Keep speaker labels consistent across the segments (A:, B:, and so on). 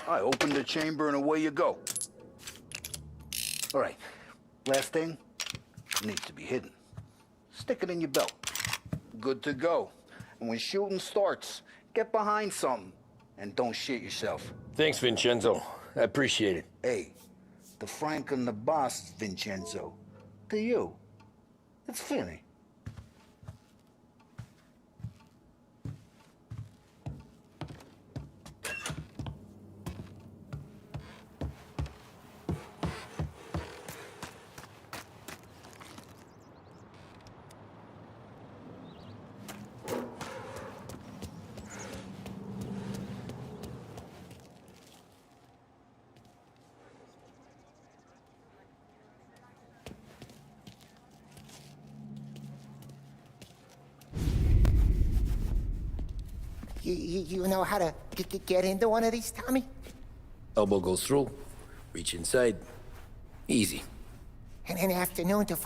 A: I open the chamber and away you go. All right, last thing needs to be hidden. Stick it in your belt. Good to go. And when shooting starts, get behind something and don't shit yourself.
B: Thanks, Vincenzo. I appreciate it.
A: Hey, the Frank and the boss, Vincenzo. To you, it's Finny.
C: You know how to get into one of these, Tommy?
B: Elbow goes through, reach inside. Easy.
C: And an afternoon to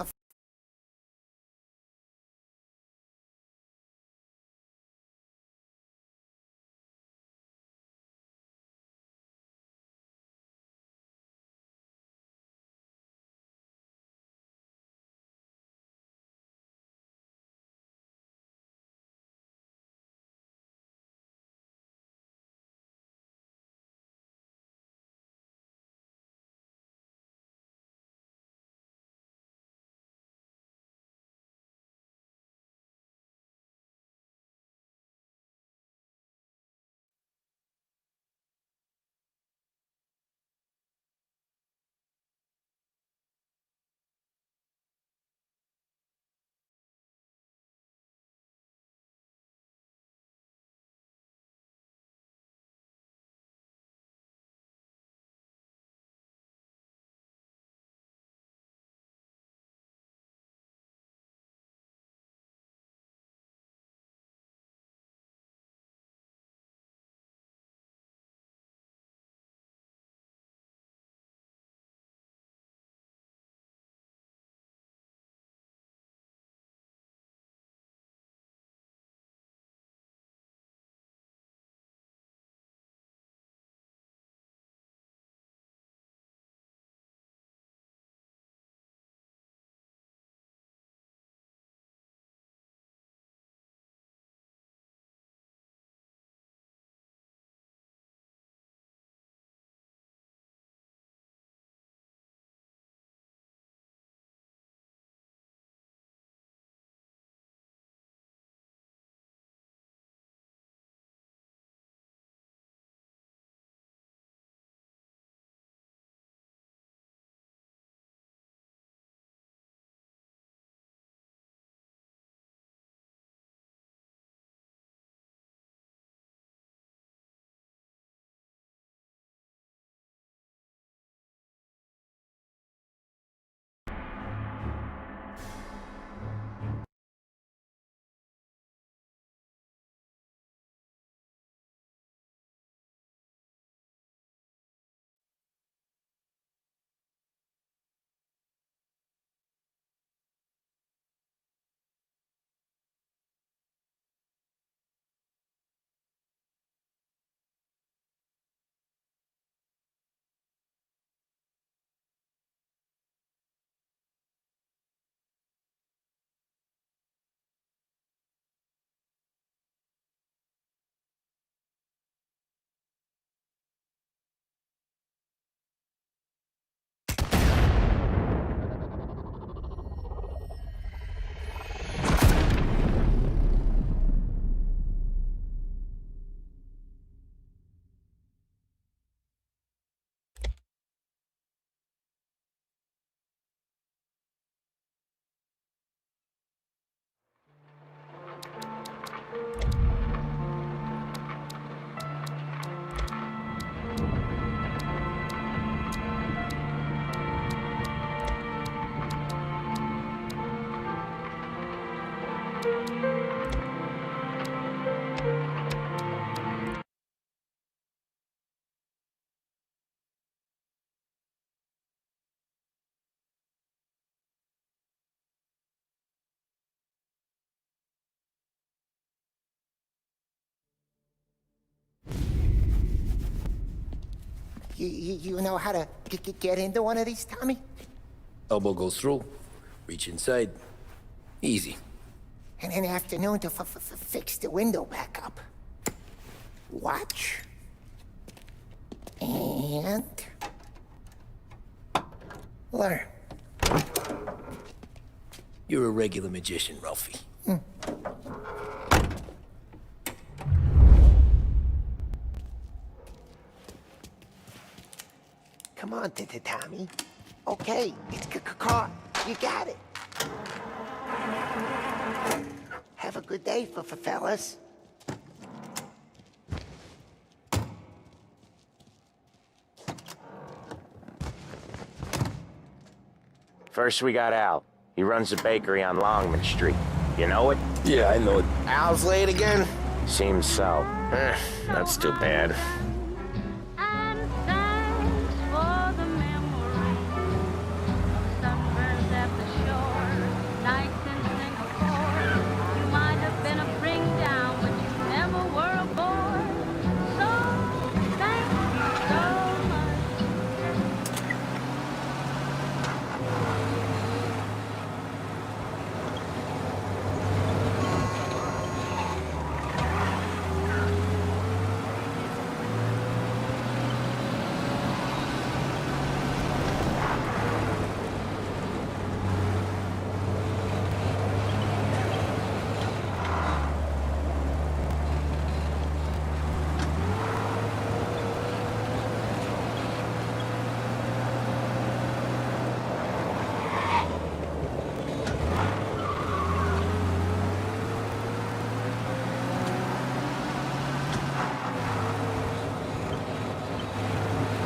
C: You know how to get into one of these, Tommy?
B: Elbow goes through, reach inside. Easy.
C: And in the afternoon to fix the window back up. Watch. And... learn.
B: You're a regular magician, Ralphie.
C: Come on, Tommy. Okay, it's car. You got it. Have a good day, fellas.
D: First we got Al. He runs a bakery on Longman Street. You know it?
B: Yeah, I know it.
D: Al's late again? Seems so. That's too bad.
E: And thanks for the memory of sunburns at the shore, nights in Singapore. You might have been a bring down, but you never were a bore. So thank you so much.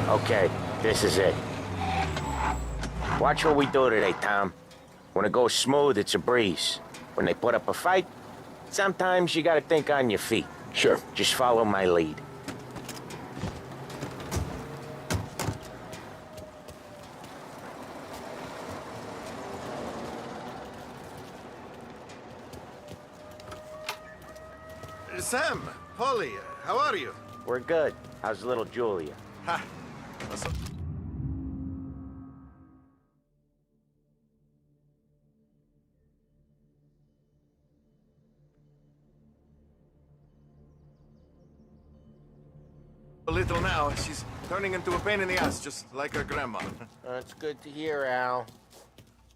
D: Okay, this is it. Watch what we do today, Tom. When it goes smooth, it's a breeze. When they put up a fight, sometimes you gotta think on your feet.
B: Sure.
D: Just follow my lead.
F: Sam, Polly, how are you?
D: We're good. How's little Julia?
F: Ha. What's up? A little now. She's turning into a pain in the ass, just like her grandma.
D: That's good to hear, Al.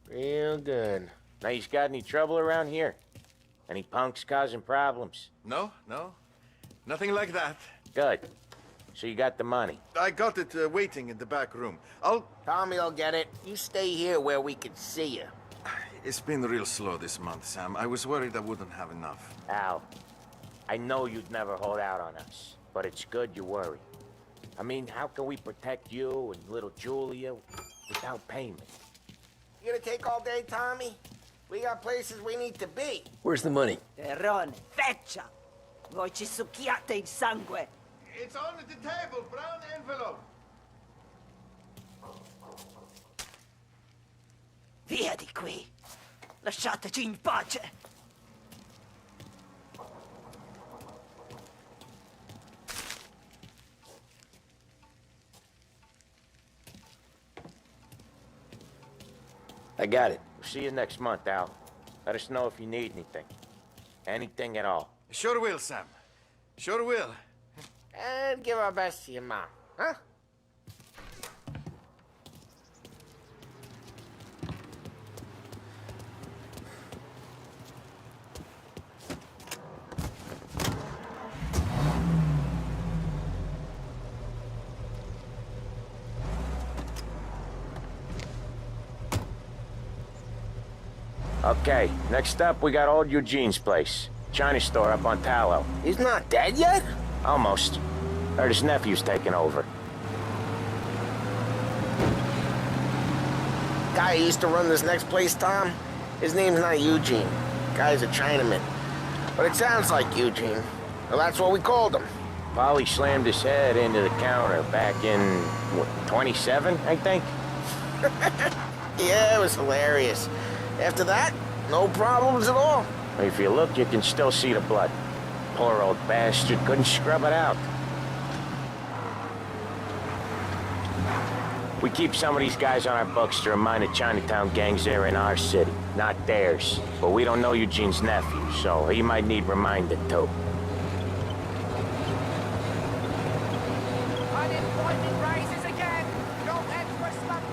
D: Real good. Now, you got any trouble around here? Any punks causing problems?
F: No, nothing like that.
D: Good. So you got the money.
F: I got it waiting in the back room. I'll...
D: Tommy'll get it. You stay here where we can see you.
F: It's been real slow this month, Sam. I was worried I wouldn't have enough.
D: Al, I know you'd never hold out on us, but it's good you worry. I mean, how can we protect you and little Julia without payment?
G: You gonna take all day, Tommy? We got places we need to be.
B: Where's the money?
H: Terrone, feccia! Voi ci succhiate il sangue!
F: It's on the table, brown envelope.
H: Via di qui! Lasciateci in pace!
B: I got it.
D: We'll see you next month, Al. Let us know if you need anything. Anything at all.
F: Sure will, Sam. Sure will.
G: And give our best to your mom, huh?
D: Okay, next up, we got old Eugene's place. China store up on Tallow.
G: He's not dead yet?
D: Almost. Heard his nephew's taking over.
G: Guy who used to run this next place, Tom? His name's not Eugene. Guy's a Chinaman. But it sounds like Eugene. Well, that's what we called him.
D: Polly slammed his head into the counter back in, what, 27, I think?
G: Yeah, it was hilarious. After that, no problems at all.
D: If you look, you can still see the blood. Poor old bastard couldn't scrub it out. We keep some of these guys on our books to remind the Chinatown gangs they're in our city, not theirs. But we don't know Eugene's nephew, so he might need reminded too.
H: Unemployment rises again. No end for slum.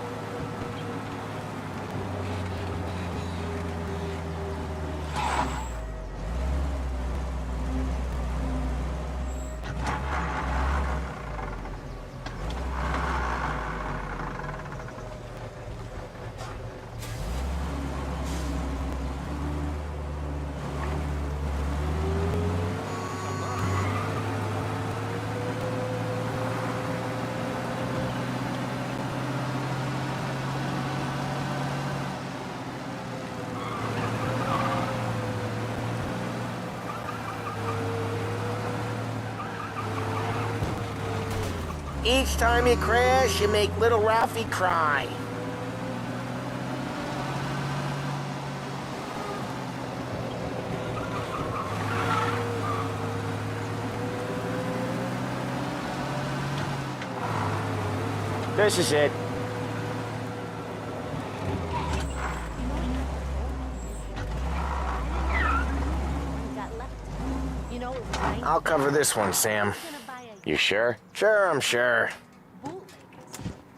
G: Each time you crash, you make little Ralphie cry.
D: This is it.
G: I'll cover this one, Sam.
D: You sure?
G: Sure, I'm sure.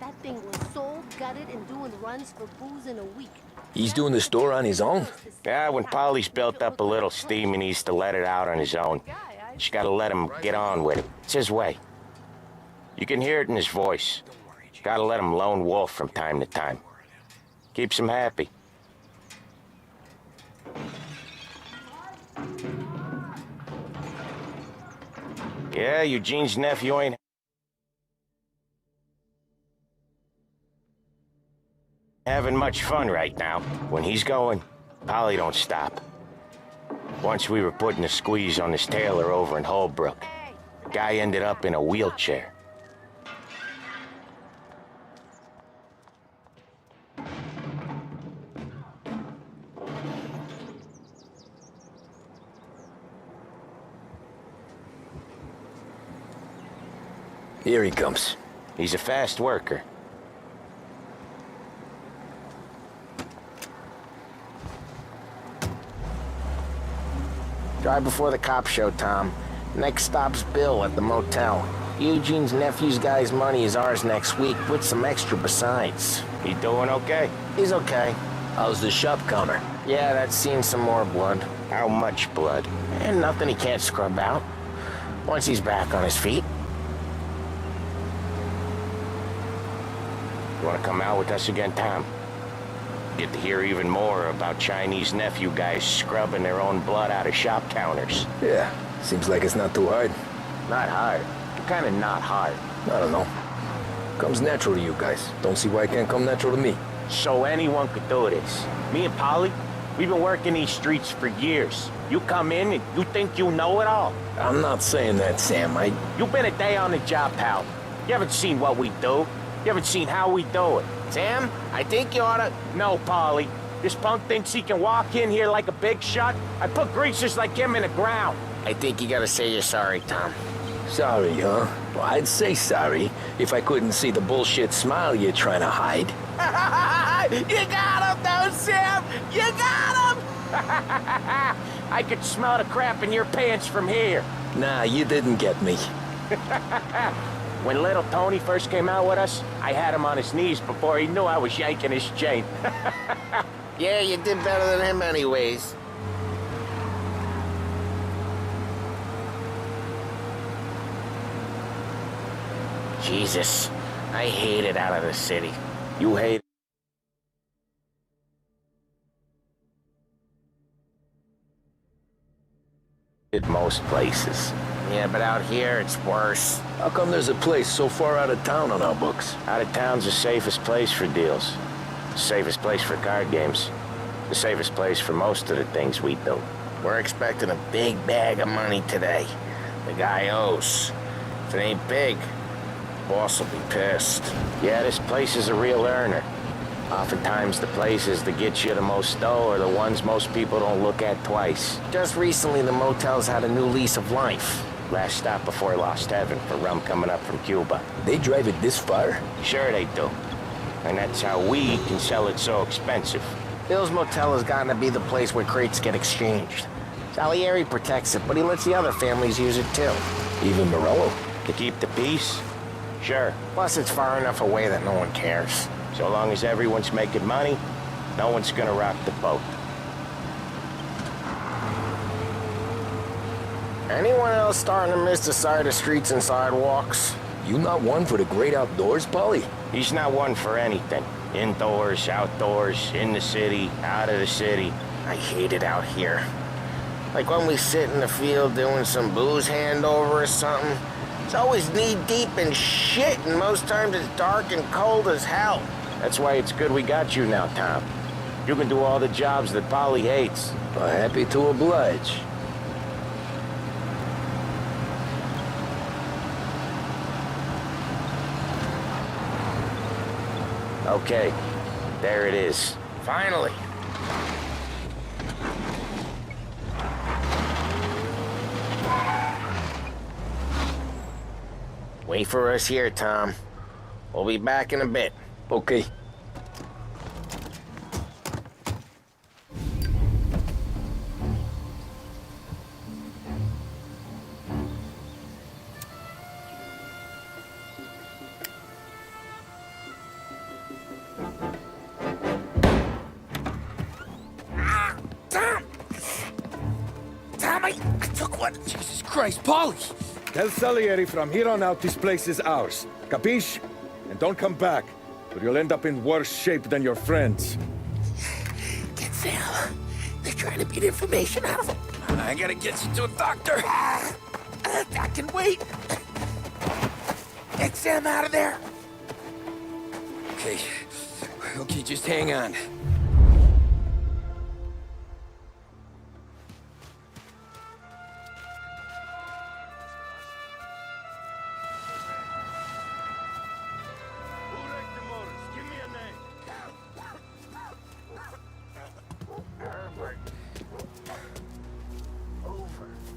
I: That thing was sold, gutted, and doing runs for booze in a week.
B: He's doing the store on his own?
D: Yeah, when Polly's built up a little steam, he needs to let it out on his own. Just gotta let him get on with it. It's his way. You can hear it in his voice. Gotta let him lone wolf from time to time. Keeps him happy. Yeah, Eugene's nephew ain't having much fun right now. When he's going, Polly don't stop. Once we were putting a squeeze on this tailor over in Holbrook. The guy ended up in a wheelchair.
B: Here he comes.
D: He's a fast worker.
G: Drive before the cops show, Tom. Next stop's Bill at the motel. Eugene's nephew's guy's money is ours next week, with some extra besides.
D: He doing okay?
G: He's okay.
B: How's the shop counter?
G: Yeah, that's seen some more blood.
D: How much blood?
G: And nothing he can't scrub out. Once he's back on his feet.
D: You wanna come out with us again, Tom? Get to hear even more about Chinese nephew guys scrubbing their own blood out of shop counters.
B: Yeah, seems like it's not too hard.
D: Not hard. Kinda not hard.
B: I don't know. Comes natural to you guys. Don't see why it can't come natural to me.
D: So anyone could do this. Me and Polly, we've been working these streets for years. You come in and you think you know it all.
B: I'm not saying that, Sam.
D: You've been a day on the job, pal. You haven't seen what we do. You haven't seen how we do it.
G: Sam, I think you oughta...
D: No, Polly. This punk thinks he can walk in here like a big shot. I put greasers like him in the ground.
G: I think you gotta say you're sorry, Tom.
B: Sorry, huh? Well, I'd say sorry if I couldn't see the bullshit smile you're trying to hide.
G: You got him, though, Sam! You got him!
D: I could smell the crap in your pants from here.
B: Nah, you didn't get me.
D: When little Tony first came out with us, I had him on his knees before he knew I was yanking his chain.
G: Yeah, you did better than him anyways. Jesus, I hate it out of the city.
D: You hate it most places.
G: Yeah, but out here, it's worse.
B: How come there's a place so far out of town on our books?
D: Out of town's the safest place for deals. The safest place for card games. The safest place for most of the things we do.
G: We're expecting a big bag of money today. The guy owes. If it ain't big, boss will be pissed.
D: Yeah, this place is a real earner. Oftentimes the places that get you the most dough are the ones most people don't look at twice.
G: Just recently, the motel's had a new lease of life.
D: Last stop before Lost Heaven for rum coming up from Cuba.
B: They drive it this far?
D: Sure they do. And that's how we can sell it so expensive.
G: Bill's Motel has gotten to be the place where crates get exchanged. Salieri protects it, but he lets the other families use it too.
B: Even Morello?
D: To keep the peace? Sure.
G: Plus, it's far enough away that no one cares.
D: So long as everyone's making money, no one's gonna rock the boat.
G: Anyone else starting to miss the side of streets and sidewalks?
B: You not one for the great outdoors, Polly?
D: He's not one for anything. Indoors, outdoors, in the city, out of the city.
G: I hate it out here. Like when we sit in the field doing some booze handover or something. It's always knee-deep in shit, and most times it's dark and cold as hell.
D: That's why it's good we got you now, Tom. You can do all the jobs that Polly hates.
B: Happy to oblige.
D: Okay, there it is.
G: Finally. Wait for us here, Tom. We'll be back in a bit.
B: Okay.
C: Tom, I took one.
B: Jesus Christ, Polly!
J: Tell Salieri from here on out this place is ours. Capiche? And don't come back, or you'll end up in worse shape than your friends.
C: Get Sam. They're trying to beat information out of him.
B: I gotta get you to a doctor.
C: I can wait. Get Sam out of there.
B: Okay. Okay, just hang on.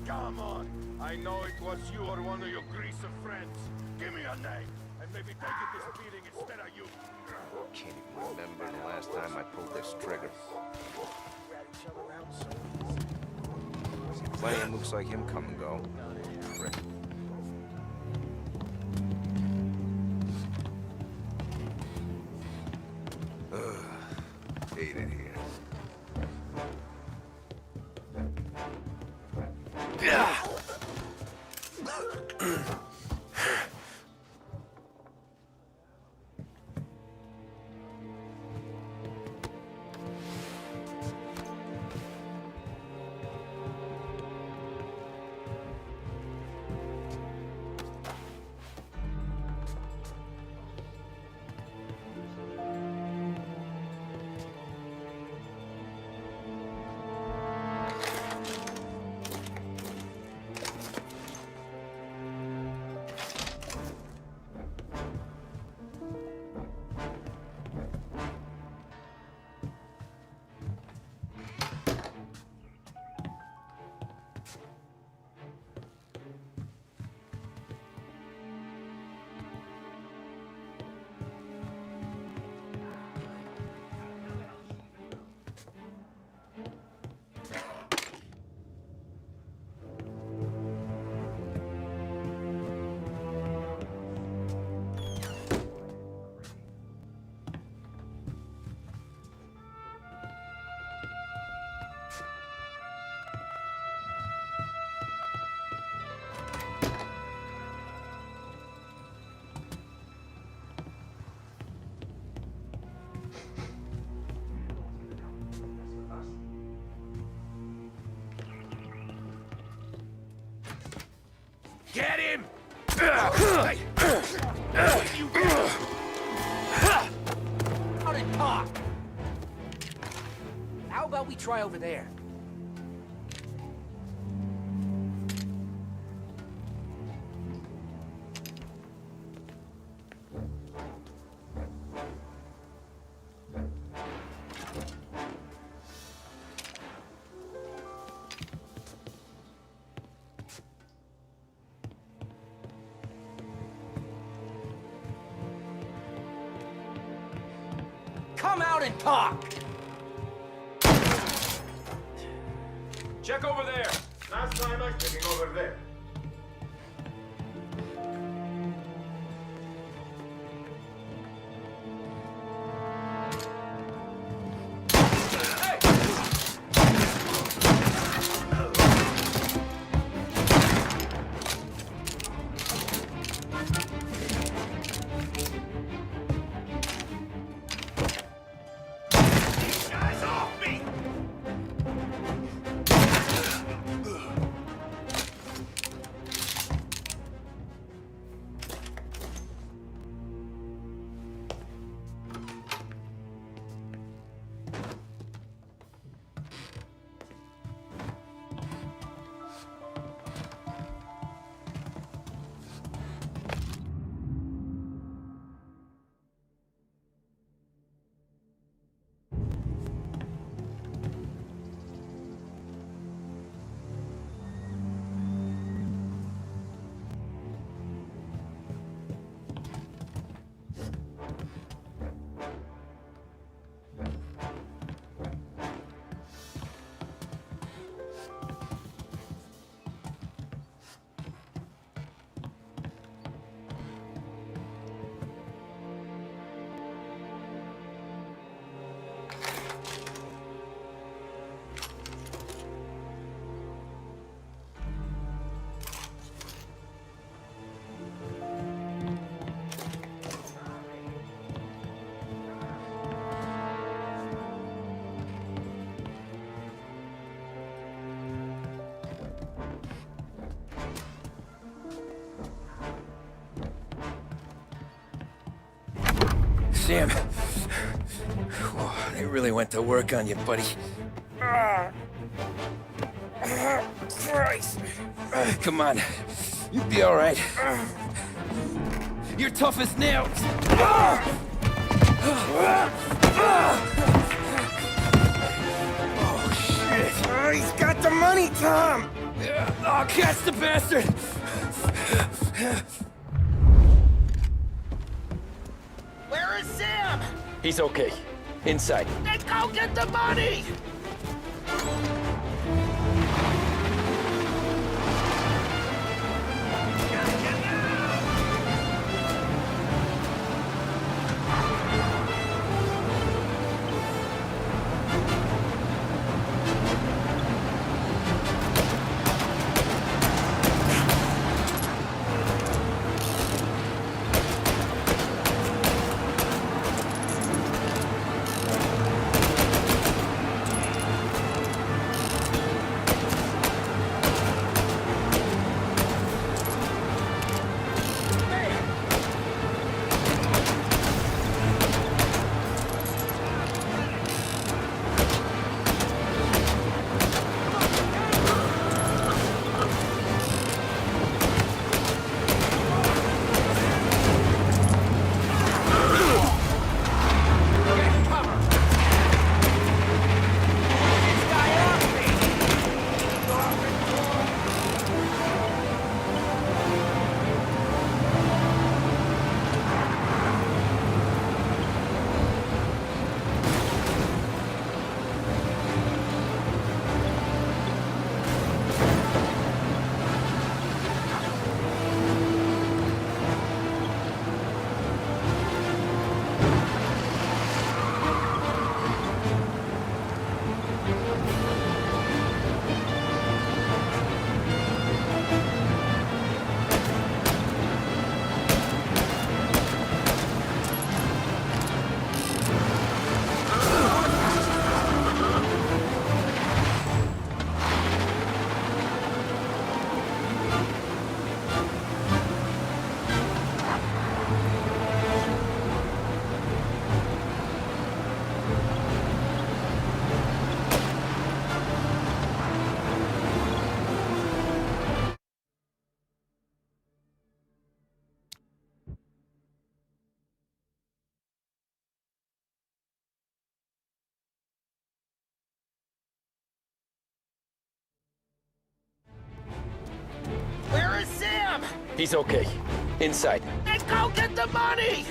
K: Come on. I know it was you or one of your greaser friends. Give me a name, and maybe take it this beating instead of you.
L: Can't even remember the last time I pulled this trigger. Playing looks like him come and go. Prick. Hate it here.
K: Get him!
B: How did talk? How about we try over there?
K: and talk! Check over there! Last time I was checking over there.
B: Sam. Whoa, they really went to work on you, buddy. Christ. Come on. You'll be all right. You're tough as nails. Oh, shit.
G: Oh, he's got the money, Tom!
B: Oh, catch the bastard!
G: Where is Sam?
B: He's okay. Inside.
G: Then go get the money! Where is Sam?
B: He's okay. Inside.
G: Then go get the money!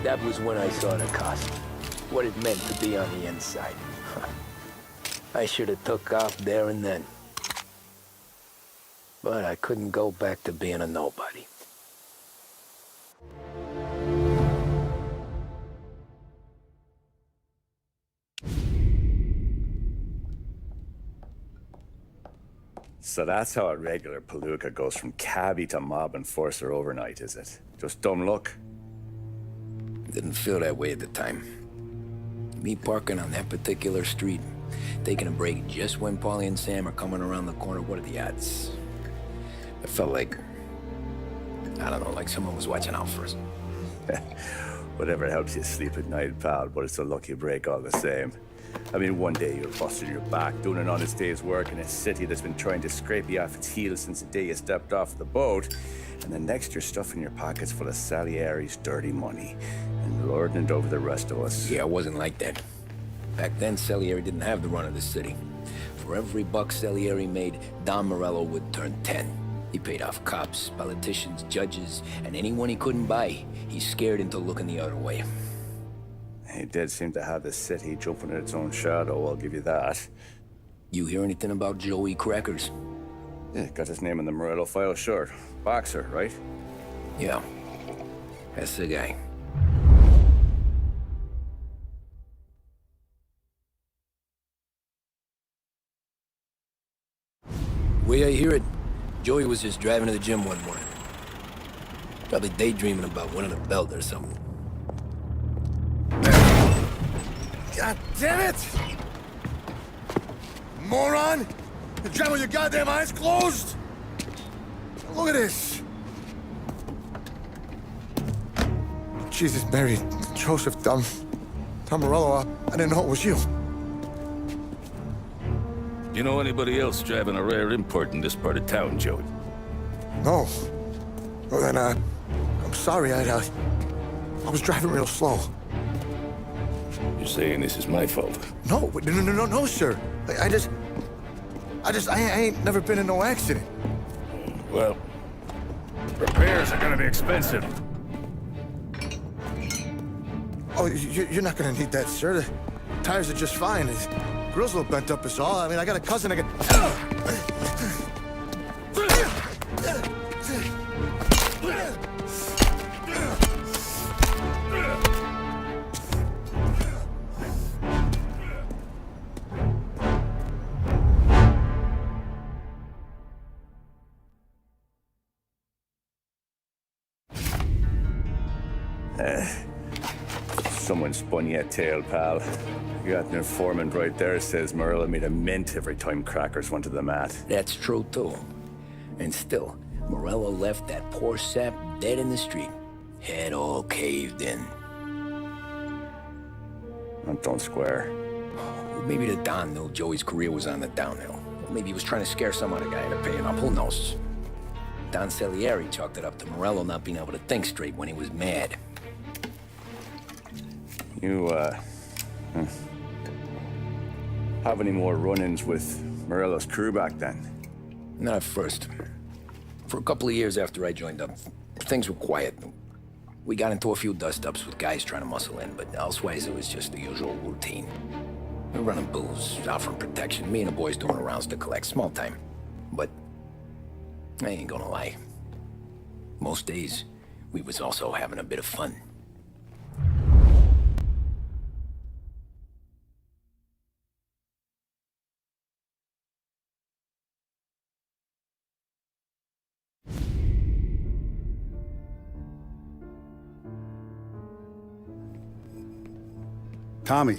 B: That was when I saw the cost. What it meant to be on the inside. I should have took off there and then. But I couldn't go back to being a nobody.
M: So that's how a regular palooka goes from cabbie to mob enforcer overnight, is it? Just dumb luck?
B: Didn't feel that way at the time. Me parking on that particular street, taking a break just when Paulie and Sam are coming around the corner, what are the odds? I felt like, I don't know, like someone was watching out for us.
M: Whatever helps you sleep at night, pal, but it's a lucky break all the same. I mean, one day you're busting your back, doing an honest day's work in a city that's been trying to scrape you off its heels since the day you stepped off the boat, and the next you're stuffing your pockets full of Salieri's dirty money and lording it over the rest of us.
B: Yeah, it wasn't like that. Back then, Salieri didn't have the run of the city. For every buck Salieri made, Don Morello would turn 10. He paid off cops, politicians, judges, and anyone he couldn't buy, he scared into looking the other way.
M: He did seem to have the city jumping at its own shadow, I'll give you that.
B: You hear anything about Joey Crackers?
M: Yeah, got his name in the Morello file, sure. Boxer, right?
B: Yeah, that's the guy. Way I hear it, Joey was just driving to the gym one morning. Probably daydreaming about winning a belt or something.
K: God damn it! Moron! You're driving with your goddamn eyes closed! Look at this! Jesus, Mary, Joseph, Tom Morello, I didn't know it was you.
J: You know anybody else driving a rare import in this part of town, Joey?
K: No. Well then, I'm sorry, I was driving real slow.
J: You're saying this is my fault?
K: No, sir. I ain't never been in no accident.
J: Well, repairs are gonna be expensive.
K: Oh, you're not gonna need that, sir. The tires are just fine. The grill's a little bent up is all. I mean, I got a cousin I can...
M: Someone spun you a tale, pal. You got an informant right there says Morello made a mint every time Crackers went to the mat.
B: That's true, too. And still, Morello left that poor sap dead in the street. Head all caved in.
M: That don't square.
B: Maybe the Don knew Joey's career was on the downhill. Maybe he was trying to scare some other guy into paying up. Who knows? Don Salieri chalked it up to Morello not being able to think straight when he was mad.
M: You, have any more run-ins with Morello's crew back then?
B: Not at first. For a couple of years after I joined up, things were quiet. We got into a few dust-ups with guys trying to muscle in, but elsewise it was just the usual routine. We were running booze, offering protection, me and the boys doing the rounds to collect, small time. But I ain't gonna lie. Most days, we was also having a bit of fun.
N: Tommy,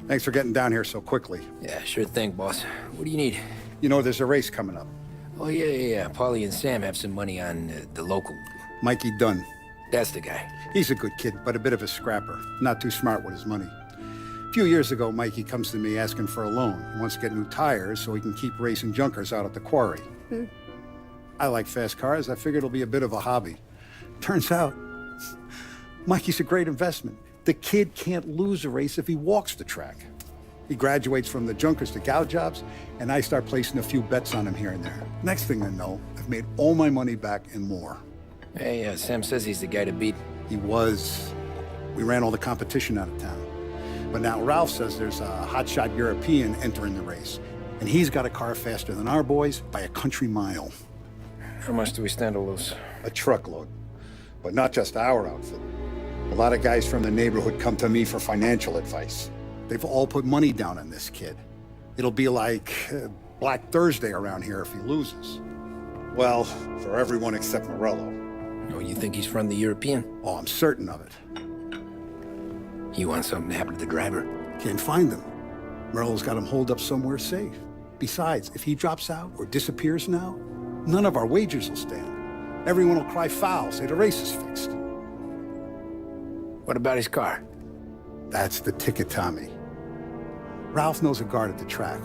N: thanks for getting down here so quickly.
B: Yeah, sure thing, boss. What do you need?
N: You know, there's a race coming up.
B: Oh, yeah. Paulie and Sam have some money on the local.
N: Mikey Dunn.
B: That's the guy.
N: He's a good kid, but a bit of a scrapper. Not too smart with his money. A few years ago, Mikey comes to me asking for a loan. He wants to get new tires so he can keep racing junkers out at the quarry. I like fast cars. I figured it'll be a bit of a hobby. Turns out, Mikey's a great investment. The kid can't lose a race if he walks the track. He graduates from the junkers to gal jobs, and I start placing a few bets on him here and there. Next thing I know, I've made all my money back and more.
B: Hey, Sam says he's the guy to beat.
N: He was. We ran all the competition out of town. But now Ralph says there's a hotshot European entering the race, and he's got a car faster than our boys by a country mile.
B: How much do we stand to lose?
N: A truckload. But not just our outfit. A lot of guys from the neighborhood come to me for financial advice. They've all put money down on this kid. It'll be like Black Thursday around here if he loses. Well, for everyone except Morello.
B: Oh, you think he's from the European?
N: Oh, I'm certain of it.
B: You want something to happen to the driver?
N: Can't find him. Morello's got him holed up somewhere safe. Besides, if he drops out or disappears now, none of our wagers will stand. Everyone will cry foul, say the race is fixed.
B: What about his car?
N: That's the ticket, Tommy. Ralph knows a guard at the track.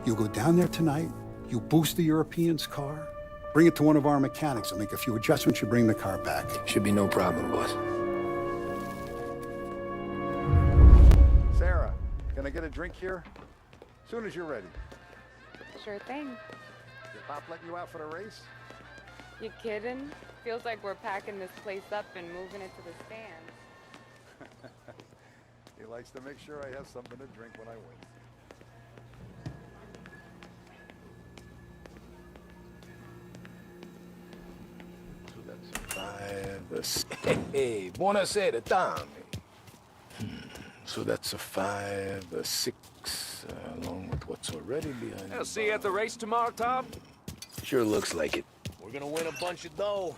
N: You go down there tonight, you boost the European's car, bring it to one of our mechanics, and make a few adjustments, you bring the car back.
B: Should be no problem, boss.
N: Sarah, can I get a drink here? As soon as you're ready.
O: Sure thing.
N: Your pop letting you out for the race?
O: You kidding? Feels like we're packing this place up and moving it to the stands.
N: He likes to make sure I have something to drink when I win.
B: So that's 5, 6. Hey, buonasera, Tommy. So that's a 5, 6, along with what's already behind.
K: I'll see you at the race tomorrow, Tom.
B: Sure looks like it.
L: We're gonna win a bunch of dough.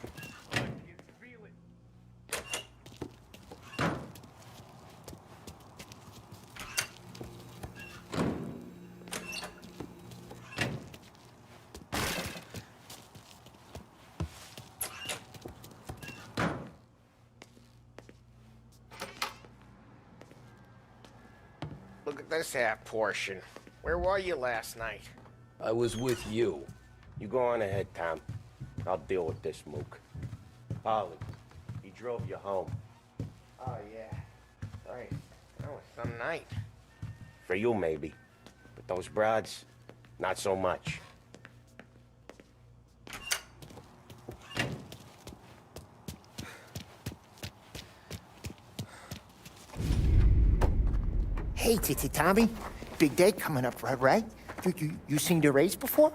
G: Look at this half portion. Where were you last night?
B: I was with you.
D: You go on ahead, Tom. I'll deal with this mook. Polly, he drove you home.
G: Oh, yeah. Right. That was some night.
D: For you, maybe. But those broads, not so much.
C: Hey, Tommy. Big day coming up, right? You seen the race before?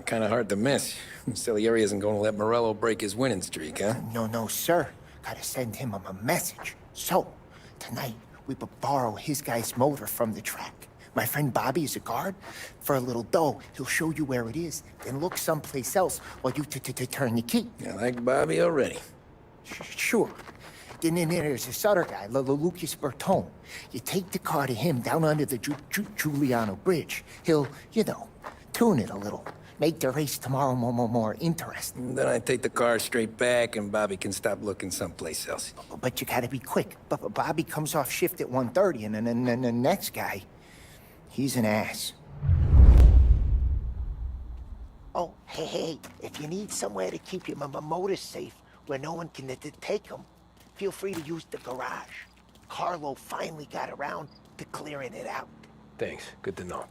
B: Kind of hard to miss. Salieri isn't going to let Morello break his winning streak, huh?
C: No, sir. Gotta send him a message. So, tonight, we borrow his guy's motor from the track. My friend Bobby is a guard. For a little dough, he'll show you where it is, then look someplace else while you turn the key.
B: I like Bobby already.
C: Sure. Then there's this other guy, Lucas Bertone. You take the car to him down under the Giuliano Bridge. He'll, tune it a little. Make the race tomorrow more interesting.
B: Then I take the car straight back and Bobby can stop looking someplace else.
C: But you gotta be quick. But Bobby comes off shift at 1:30, and then the next guy, he's an ass. Oh, hey, if you need somewhere to keep your motor safe where no one can take them, feel free to use the garage. Carlo finally got around to clearing it out.
B: Thanks. Good to know.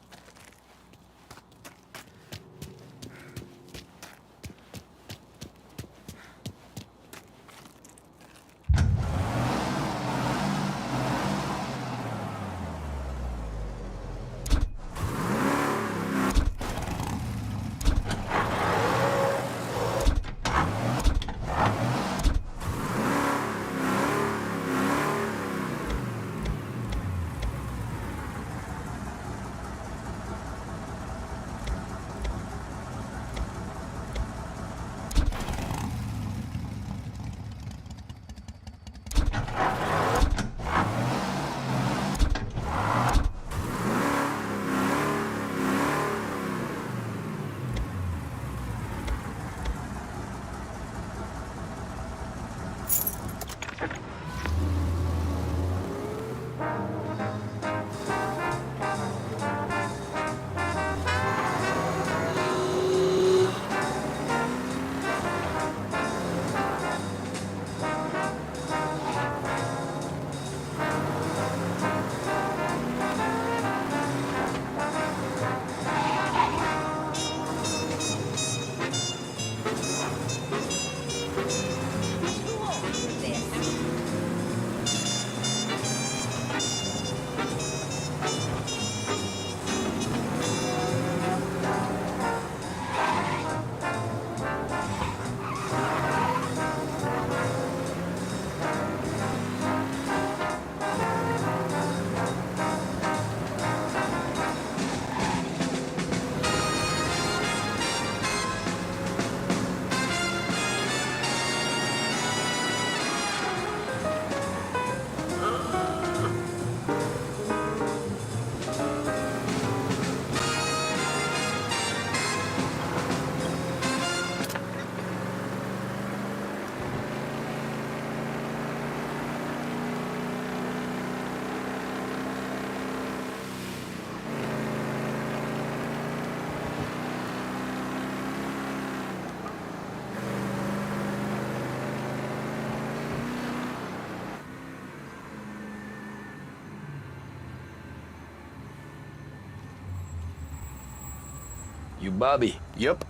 B: You Bobby?
P: Yep.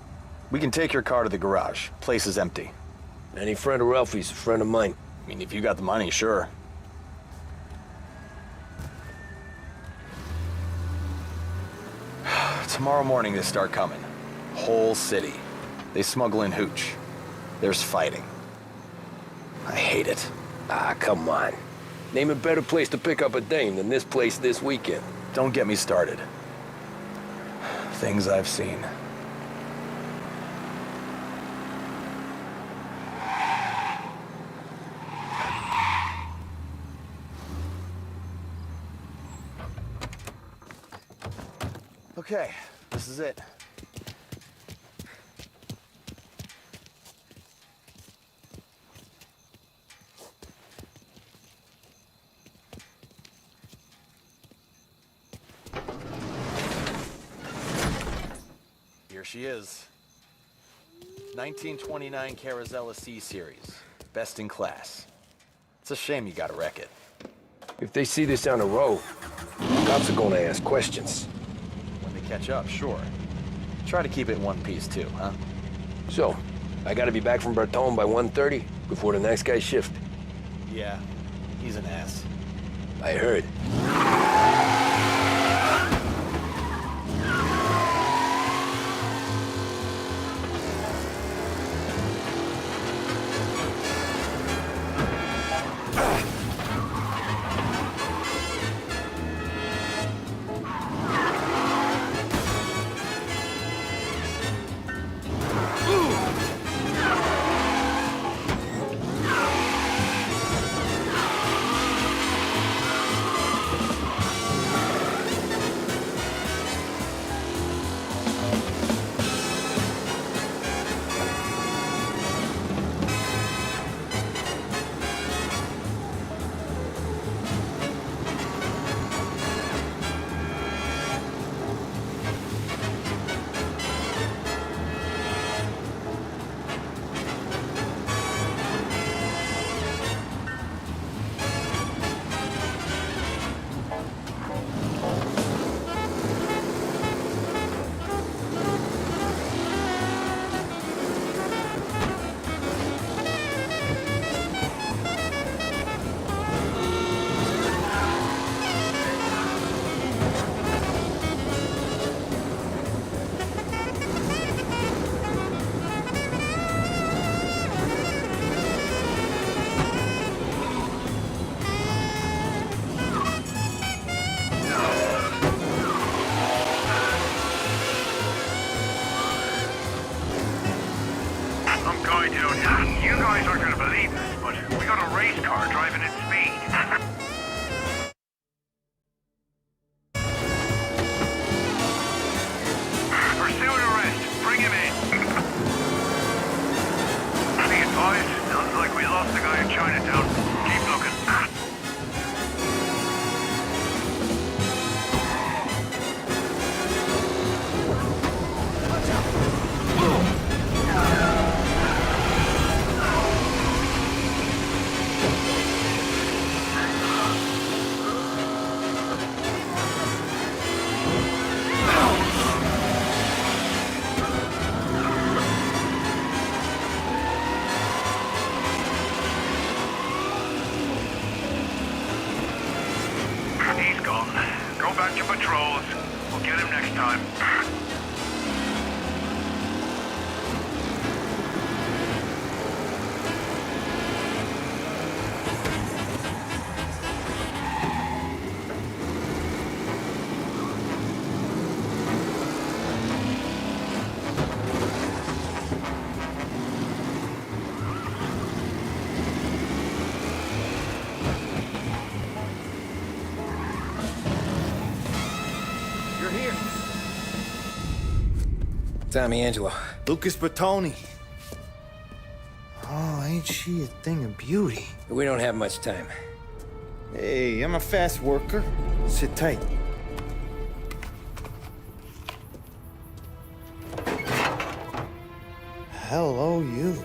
P: We can take your car to the garage. Place is empty.
B: Any friend of Ralphie's a friend of mine.
P: I mean, if you got the money, sure. Tomorrow morning they start coming. Whole city. They smuggle in hooch. There's fighting. I hate it.
B: Ah, come on. Name a better place to pick up a dame than this place this weekend.
P: Don't get me started. Things I've seen. Okay, this is it. Here she is. 1929 Carazella C Series. Best in class. It's a shame you gotta wreck it.
B: If they see this on the road, cops are gonna ask questions.
P: When they catch up, sure. Try to keep it in one piece too, huh?
B: So, I gotta be back from Bertone by 1:30 before the next guy's shift.
P: Yeah, he's an ass.
B: I heard.
K: You guys aren't gonna believe this, but we got a race car driving at speed. Pursuit arrest. Bring him in. Be advised, sounds like we lost the guy in Chinatown. Keep looking. He's gone. Go back to patrols. We'll get him next time.
P: You're here.
B: Tommy Angelo.
Q: Lucas Bertoni. Oh, ain't she a thing of beauty?
B: We don't have much time.
Q: Hey, I'm a fast worker. Sit tight. Hello, you.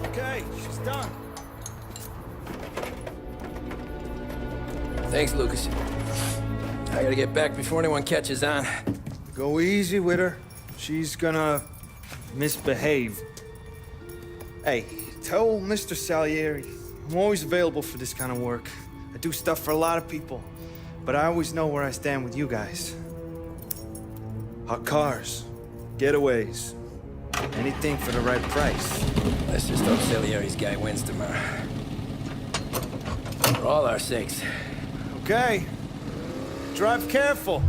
Q: Okay, she's done.
B: Thanks, Lucas. I gotta get back before anyone catches on.
Q: Go easy with her. She's gonna misbehave. Hey, tell Mr. Salieri I'm always available for this kind of work. I do stuff for a lot of people, but I always know where I stand with you guys. Hot cars, getaways, anything for the right price.
B: Let's just hope Salieri's guy wins tomorrow. For all our sakes.
Q: Okay. Drive careful.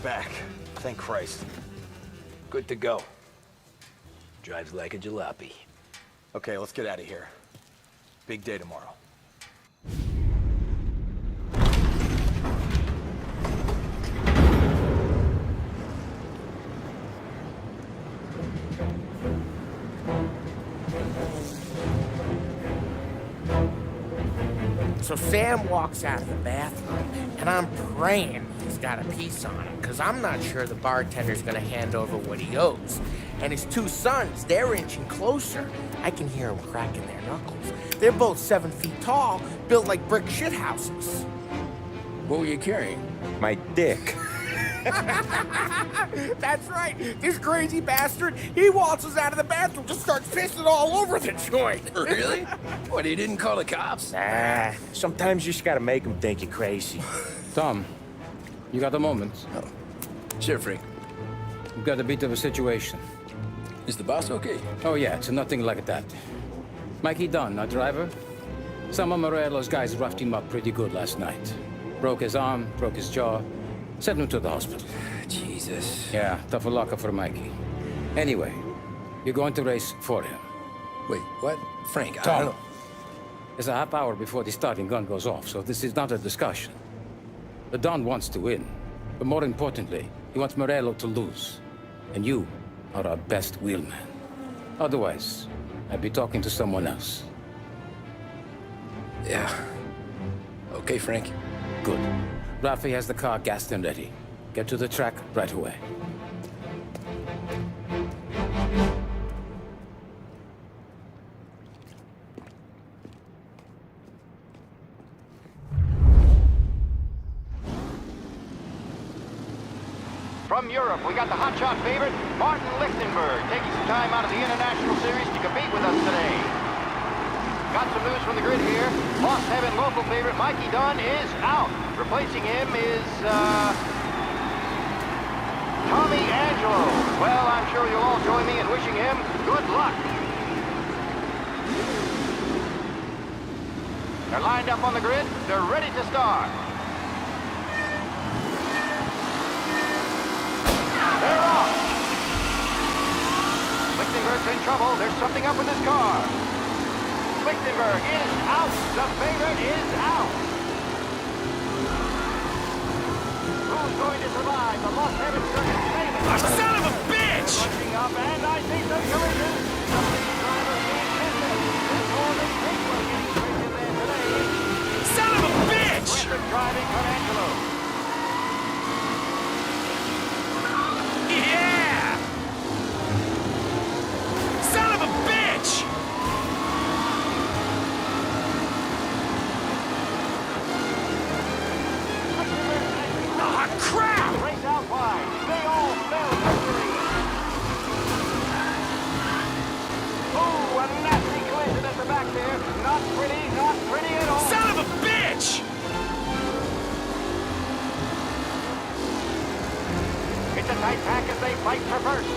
P: Back. Thank Christ.
B: Good to go. Drives like a jalopy.
P: Okay, let's get out of here. Big day tomorrow.
G: So Sam walks out of the bathroom, and I'm praying he's got a piece on him, because I'm not sure the bartender's gonna hand over what he owes. And his two sons, they're inching closer. I can hear them cracking their knuckles. They're both 7 feet tall, built like brick shithouses.
B: What were you carrying?
D: My dick.
G: That's right. This crazy bastard, he waltzes out of the bathroom, just starts pissing all over the joint.
B: Really? What, he didn't call the cops?
D: Nah, sometimes you just gotta make them think you're crazy.
R: Tom, you got a moment?
B: Oh. Sure, Frank.
R: We've got a bit of a situation.
B: Is the boss okay?
R: Oh, yeah, it's nothing like that. Mikey Dunn, our driver. Some of Morello's guys roughed him up pretty good last night. Broke his arm, broke his jaw. Sent him to the hospital.
B: Jesus.
R: Yeah, tough luck for Mikey. Anyway, you're going to race for him.
B: Wait, what? Frank, I
R: Tom,
B: don't...
R: It's a half hour before the starting gun goes off, so this is not a discussion. The Don wants to win, but more importantly, he wants Morello to lose. And you are our best wheelman. Otherwise, I'd be talking to someone else.
B: Yeah. Okay, Frank.
R: Good. Rafi has the car gassed and ready. Get to the track right away.
S: From Europe, we got the hotshot favorite, Martin Lichtenberg, taking some time out of the International Series to compete with us today. Got some news from the grid here. Lost Heaven local favorite Mikey Dunn is out. Replacing him is, Tommy Angelo. Well, I'm sure you'll all join me in wishing him good luck. They're lined up on the grid. They're ready to start. They're off! Lichtenberg's in trouble. There's something up with his car. Lichtenberg is out. The favorite is out. Who's going to survive the Lost Heaven Circuit famous?
K: Son of a bitch!
S: Rushing up, and I see some collision. Some of these drivers need business. This Northern Paper getting straight in there today.
K: Son of a bitch!
S: Aggressive driving from Angelo.
K: Yeah! Son of a bitch! Ah, crap!
S: Race out wide. They all spell victory. Oh, a nasty collision at the back there. Not pretty at all.
K: Son of a bitch!
S: It's a tight pack as they fight for first.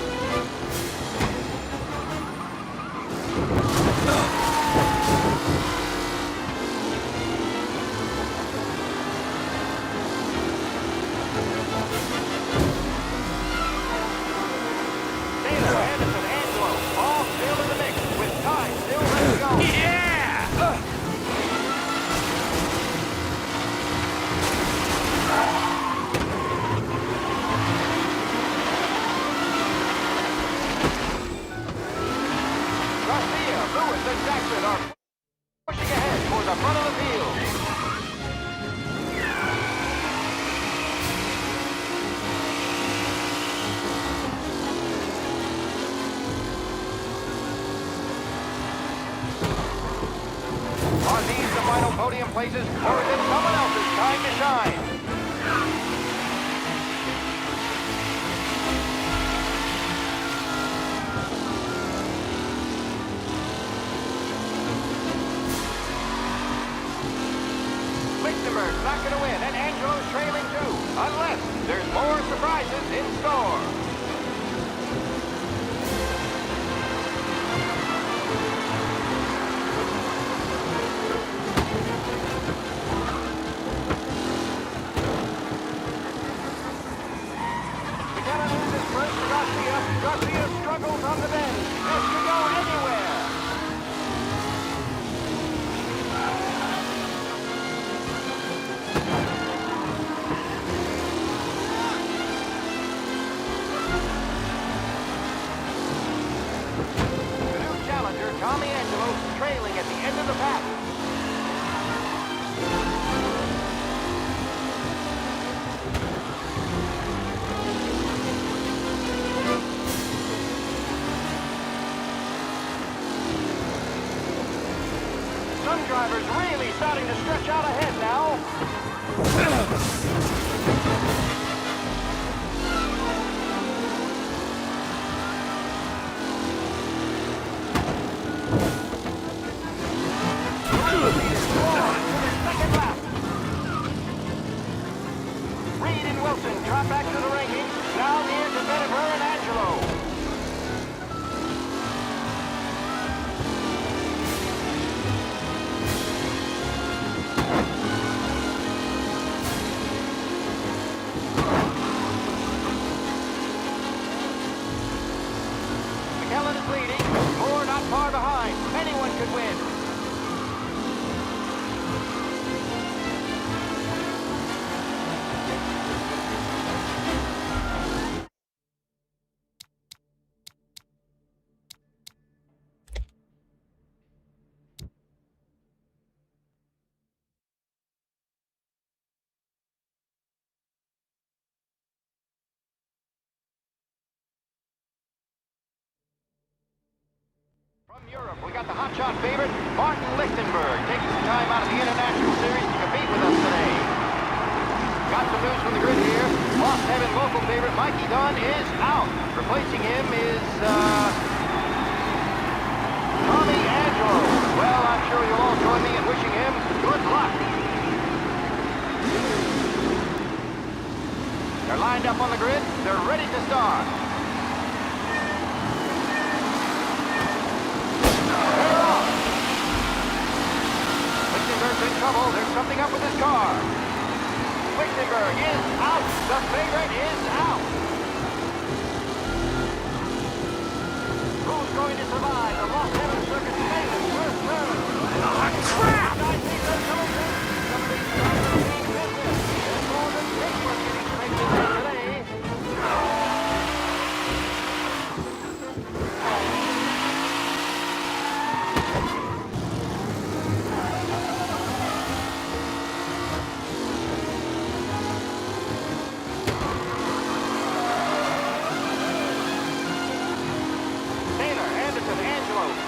S: Taylor, Anderson, Angelo, all still in the mix, with time still ready to go.
K: Yeah!
S: Garcia, Lewis, and Jackson are pushing ahead toward the front of the field. Are these the final podium places, or is it someone else's time to shine? Lichtenberg's not going to win, and Angelo's trailing too, unless there's more surprises in store. McKenna loses first to Garcia. Garcia struggles on the bend. This could go anywhere. The new challenger, Tommy Angelo, trailing at the end of the pack. Some drivers really starting to stretch out ahead now. Reed and Wilson drop back to the rankings. Now near to Vetiver and Angelo. McKellen is leading. Moore not far behind. Anyone could win. hotshot favorite, Martin Lichtenberg, taking some time out of the International Series to compete with us today. Got some news from the grid here. Lost Heaven local favorite Mikey Dunn is out. Replacing him is, Tommy Angelo. Well, I'm sure you'll all join me in wishing him good luck. They're lined up on the grid. They're ready to start. They're off. Lichtenberg's in trouble. There's something up with his car. Lichtenberg is out. The favorite is out. Who's going to survive the Lost Heaven Circuit famous first turn? Oh, crap! Some of these drivers mean business. There's more than this one getting straight today.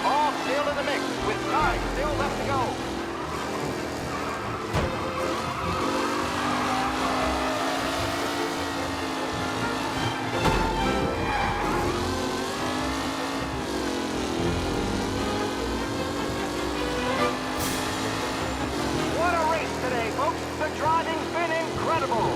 S: All still in the mix, with time still left to go. What a race today, folks. The driving's been incredible.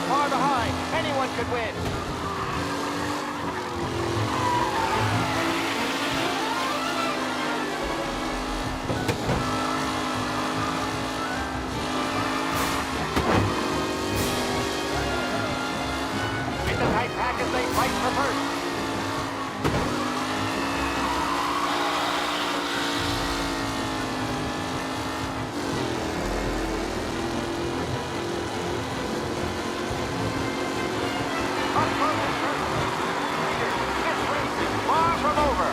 S: Far behind. Anyone could win. It's a tight pack as they fight for first. Far from over.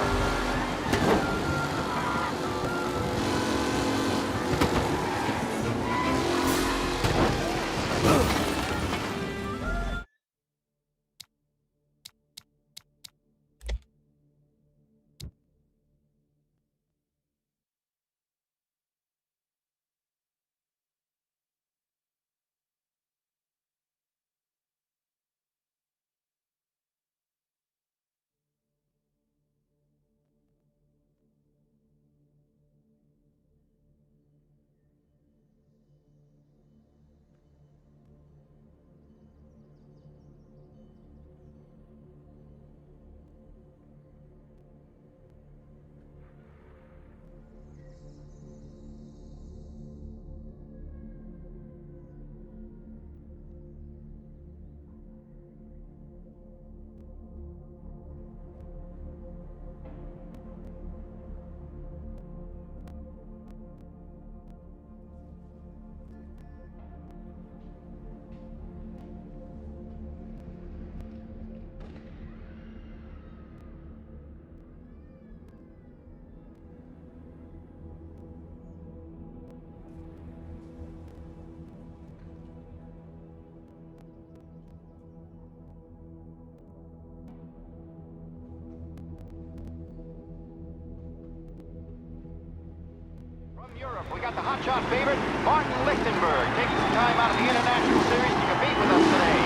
S: Europe, we got the hotshot favorite, Martin Lichtenberg, taking some time out of the International Series to compete with us today.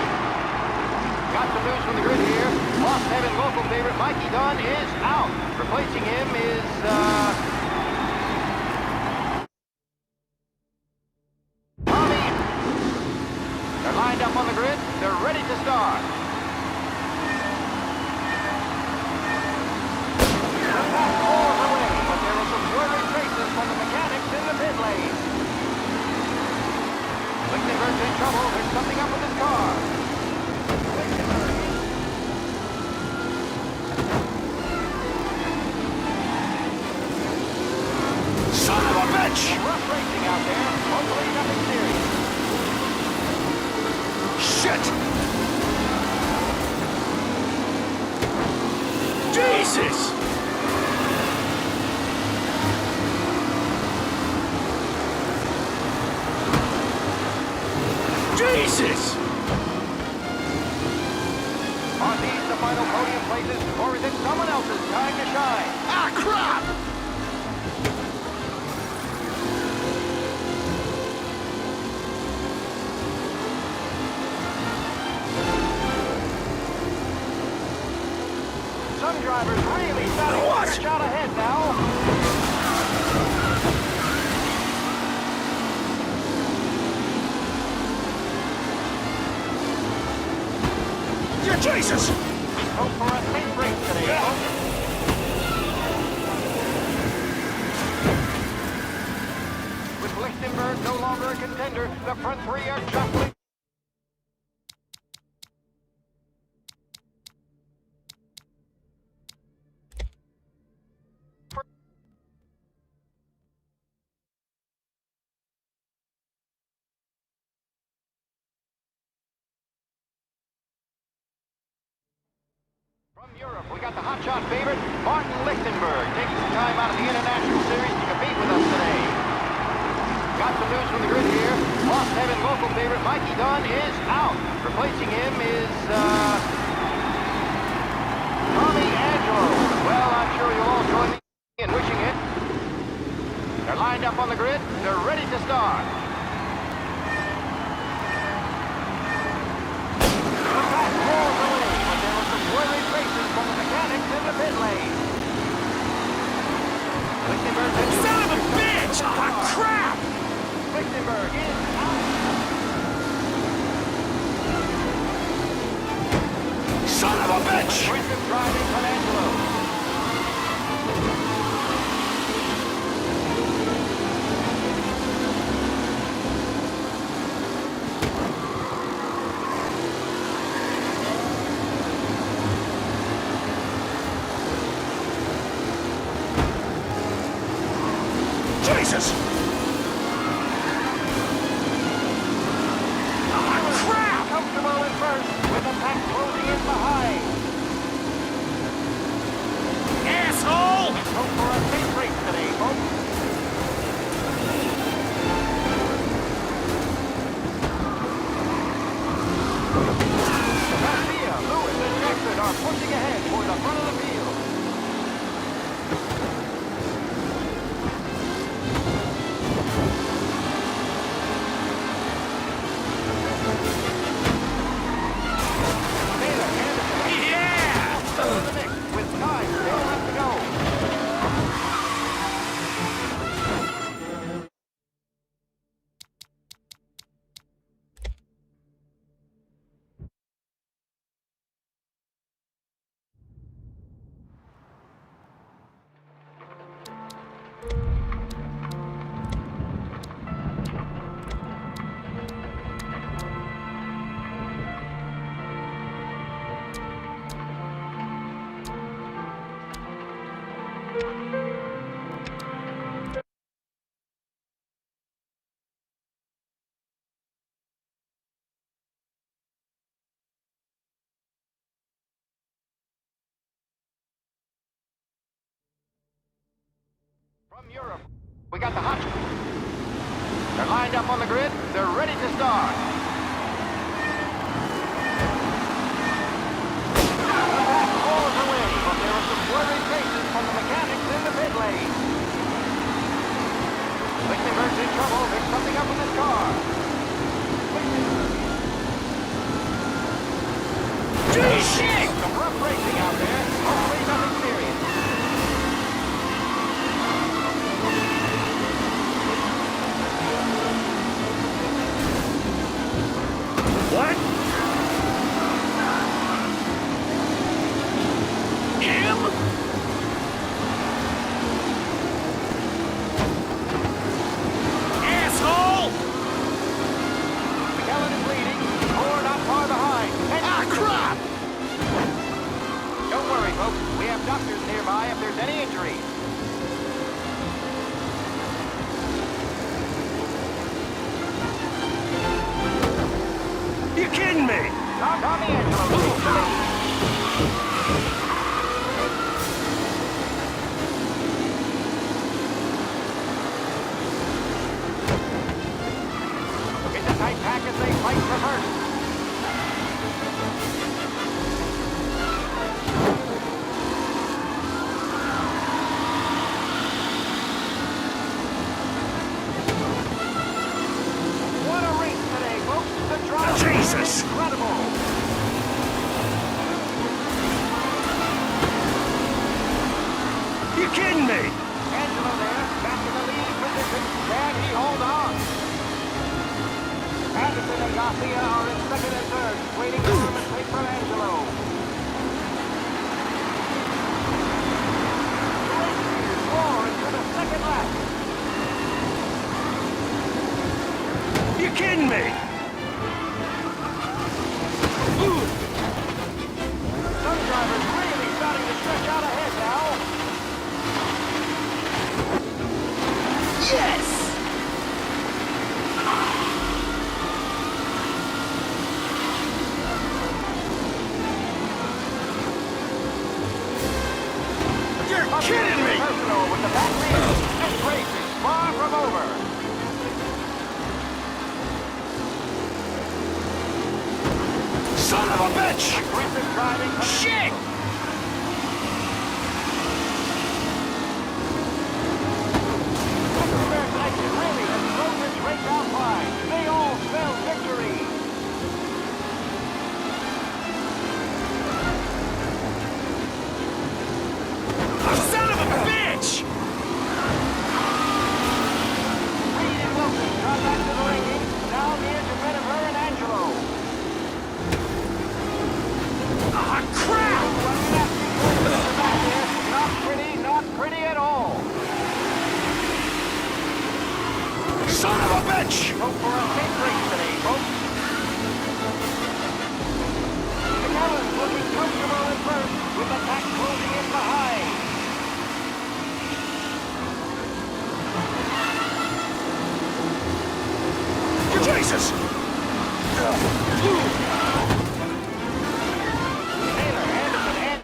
S: Got some news from the grid here. Lost Heaven local favorite Mikey Dunn is out. Replacing him is, Tommy. They're lined up on the grid. They're ready to start. The pack falls away, but there are some worried traces from the mechanics in the pit lane. Lichtenberg's in trouble. There's something up with his car.
K: Son of a bitch!
S: Rough racing out there. Hopefully nothing serious.
K: Shit! Jesus! Jesus!
S: Are these the final podium places, or is it someone else's time to shine?
K: Ah, crap!
S: Some drivers really starting to stretch out ahead now.
K: Jesus!
S: Hope for a safe race today, folks. With Lichtenberg no longer a contender, the front three are justly... From Europe, we got the hotshot favorite, Martin Lichtenberg, taking some time out of the International Series to compete with us today. Got some news from the grid here. Lost Heaven local favorite Mikey Dunn is out. Replacing him is, Tommy Angelo. Well, I'm sure you'll all join me in wishing it. They're lined up on the grid. They're ready to start. The pack rolls away, but there were some worried faces from the mechanics in the pit lane. Lichtenberg...
K: Son of a bitch! Ah, crap!
S: Lichtenberg is out.
K: Son of a bitch!
S: Aggressive driving from Angelo.
K: Jesus!
S: Comfortable in first, with the pack closing in behind.
K: Asshole!
S: Hope for a safe race today, folks. Garcia, Lewis, and Jackson are pushing ahead toward the front of the field. From Europe, we got the hot. They're lined up on the grid. They're ready to start. The pack rolls away, but there are some worried faces from the mechanics in the pit lane. Lichtenberg's in trouble. There's something up with his car.
K: Shit!
S: Some rough racing out there. Hopefully nothing serious.
K: What? Him? Asshole!
S: McKellen is leading. Moore not far behind. And
K: crap!
S: Don't worry, folks. We have doctors nearby if there's any injuries.
K: You kidding me?
S: Tommy Angelo takes the lead. It's a tight pack as they fight for first. Garcia are in second and third, waiting for a mistake from Angelo. Four into the second lap.
K: You kidding me?
S: Some drivers really starting to stretch out ahead now.
K: Yes! You're kidding me!
S: Personal with the back wheel. This race is far from over.
K: Son of a bitch!
S: Aggressive driving.
K: Shit!
S: Really has thrown this race out wide. They all spell victory.
K: Son of a bitch!
S: Reed and Wilson got back to the ranking. Now near to Bennifer and Angelo.
K: Ah, crap!
S: Not pretty at all.
K: Son of a bitch!
S: Hope for a safe race today, folks. McAllen's looking comfortable at first, with the pack closing in behind.
K: Jesus!
S: Taylor, Anderson, and...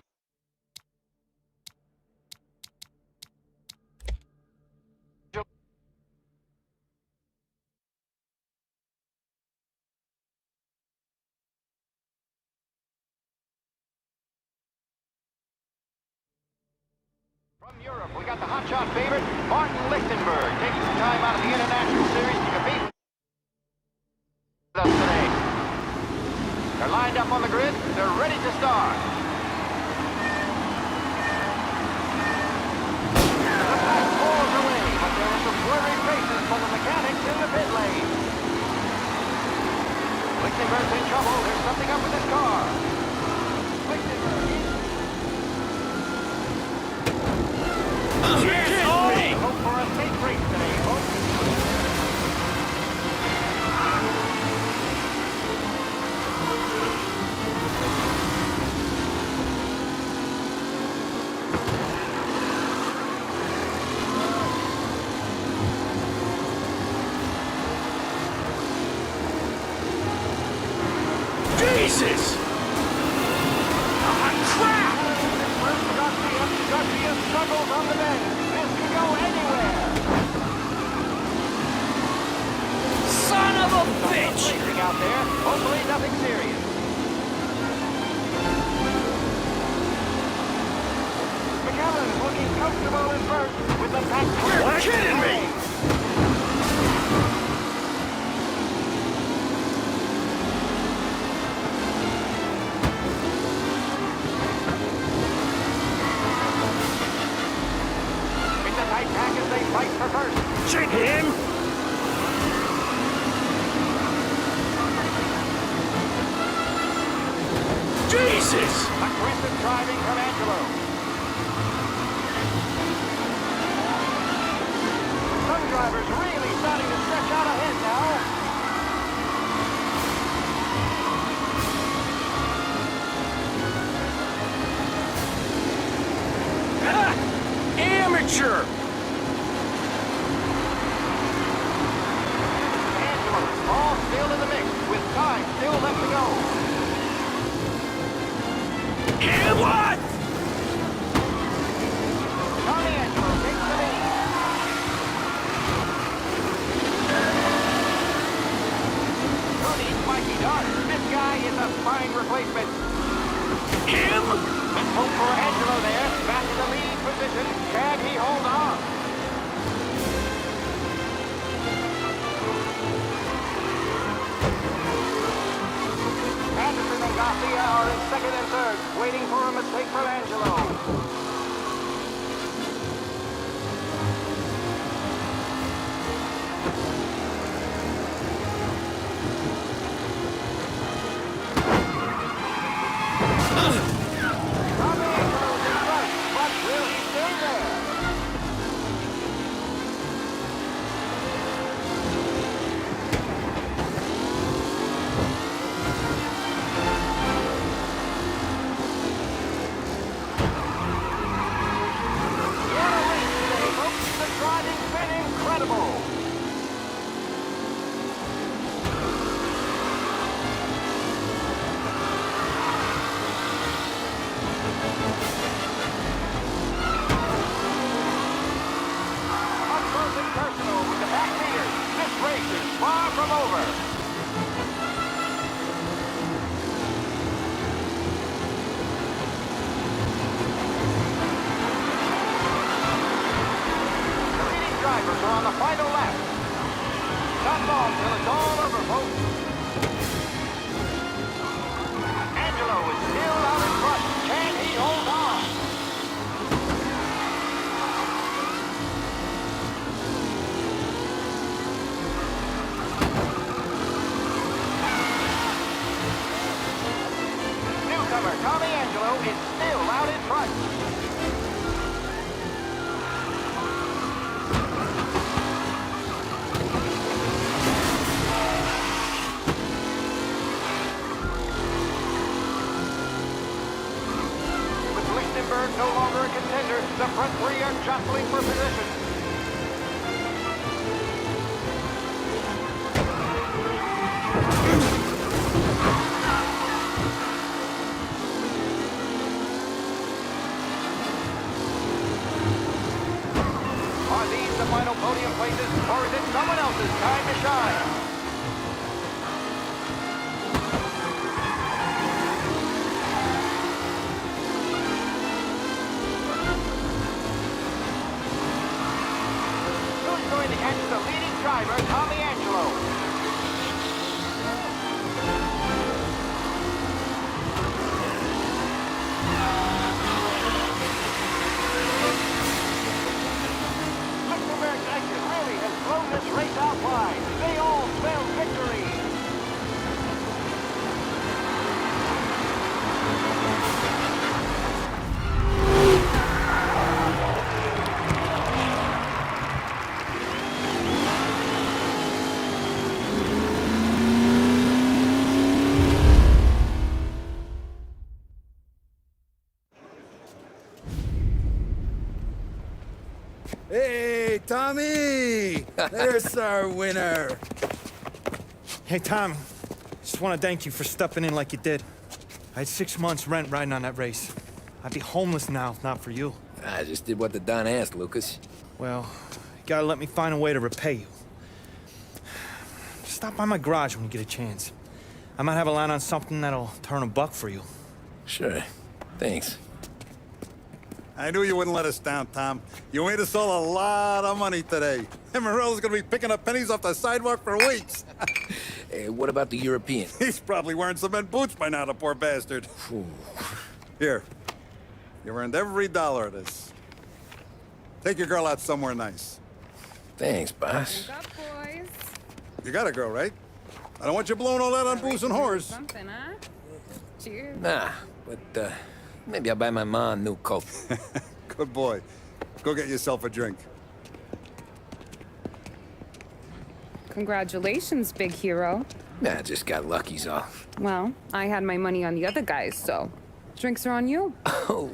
S: From Europe, we got the hotshot favorite, Martin Lichtenberg, taking some time out of the International Series to compete with us today. They're lined up on the grid. They're ready to start. The pack pulls away, but there are some blurry faces from the mechanics in the pit lane. Lichtenberg's in trouble. There's something up with his car. Lichtenberg. Hope for a safe race today, folks.
K: Jesus! Ah, crap!
S: Garcia struggles on the bend. This can go anywhere.
K: Son of a bitch!
S: Racing out there. Hopefully nothing serious. McAllen's looking comfortable in first with the pack.
K: You're kidding me!
S: As they fight for first.
K: Check him! Jesus!
S: Aggressive driving from Angelo. Some drivers really starting to stretch out ahead now.
K: Ah! Amateur!
S: All still in the mix, with time still left to go.
K: Yeah, what?
S: Tommy Angelo takes the lead. Tony's Mikey Dart. This guy is a fine replacement.
K: Him?
S: Let's hope for Angelo there. Back in the lead position. Can he hold on? Anderson and Garcia are in second and third, waiting for a mistake from Angelo. Incredible! Up close and personal with the back leaders. This race is far from over. The leading drivers are on the final lap. Not long till it's all over, folks. Angelo is still out in front. Can he hold on? Newcomer Tommy Angelo is still out in front. With Lichtenberg no longer a contender, the front three are jostling for position. Are these the final podium places, or is it someone else's time to shine? Who's going to catch the leading driver, Tommy Angelo? Lichtenberg Nation really has blown this race out wide. They all spell victory.
J: Hey, Tommy! There's our winner.
Q: Hey, Tommy. Just want to thank you for stepping in like you did. I had 6 months rent riding on that race. I'd be homeless now if not for you.
B: I just did what the Don asked, Lucas.
Q: Well, you gotta let me find a way to repay you. Stop by my garage when you get a chance. I might have a line on something that'll turn $1 for you.
B: Sure. Thanks.
N: I knew you wouldn't let us down, Tom. You made us all a lot of money today. And Morello's gonna be picking up pennies off the sidewalk for weeks.
B: Hey, what about the European?
N: He's probably wearing cement boots by now, the poor bastard. Here. You earned every dollar of this. Take your girl out somewhere nice.
B: Thanch, boss.
O: Wake up, boys.
N: You got a girl, right? I don't want you blowing all that on booze and whores.
O: Something, huh? Cheers.
B: Nah, but, maybe I'll buy my ma a new coat.
N: Good boy. Go get yourself a drink.
O: Congratulations, big hero.
B: Nah, just got lucky's all.
O: Well, I had my money on the other guys, so drinks are on you.
B: Oh.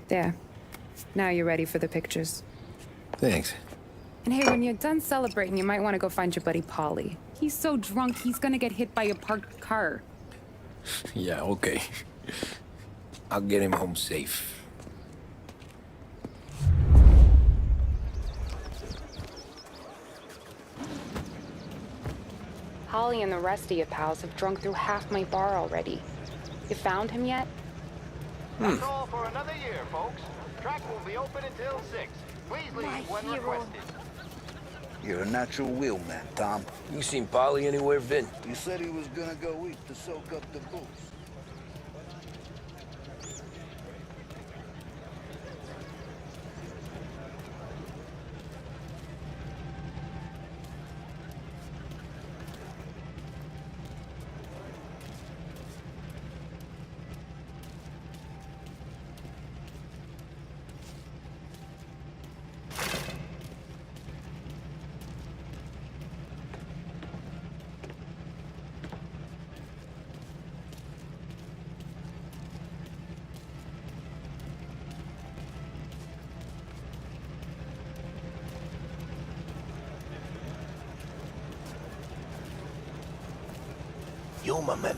O: There. Now you're ready for the pictures.
B: Thanks.
O: And hey, when you're done celebrating, you might want to go find your buddy Polly. He's so drunk, he's gonna get hit by a parked car.
B: Yeah, okay. I'll get him home safe.
O: Holly and the rest of you pals have drunk through half my bar already. You found him yet?
S: That's all for another year, folks. Track will be open until 6. Please leave when requested.
A: You're a natural wheelman, Tom.
B: You seen Polly anywhere, Vin?
A: He said he was gonna go eat to soak up the booze.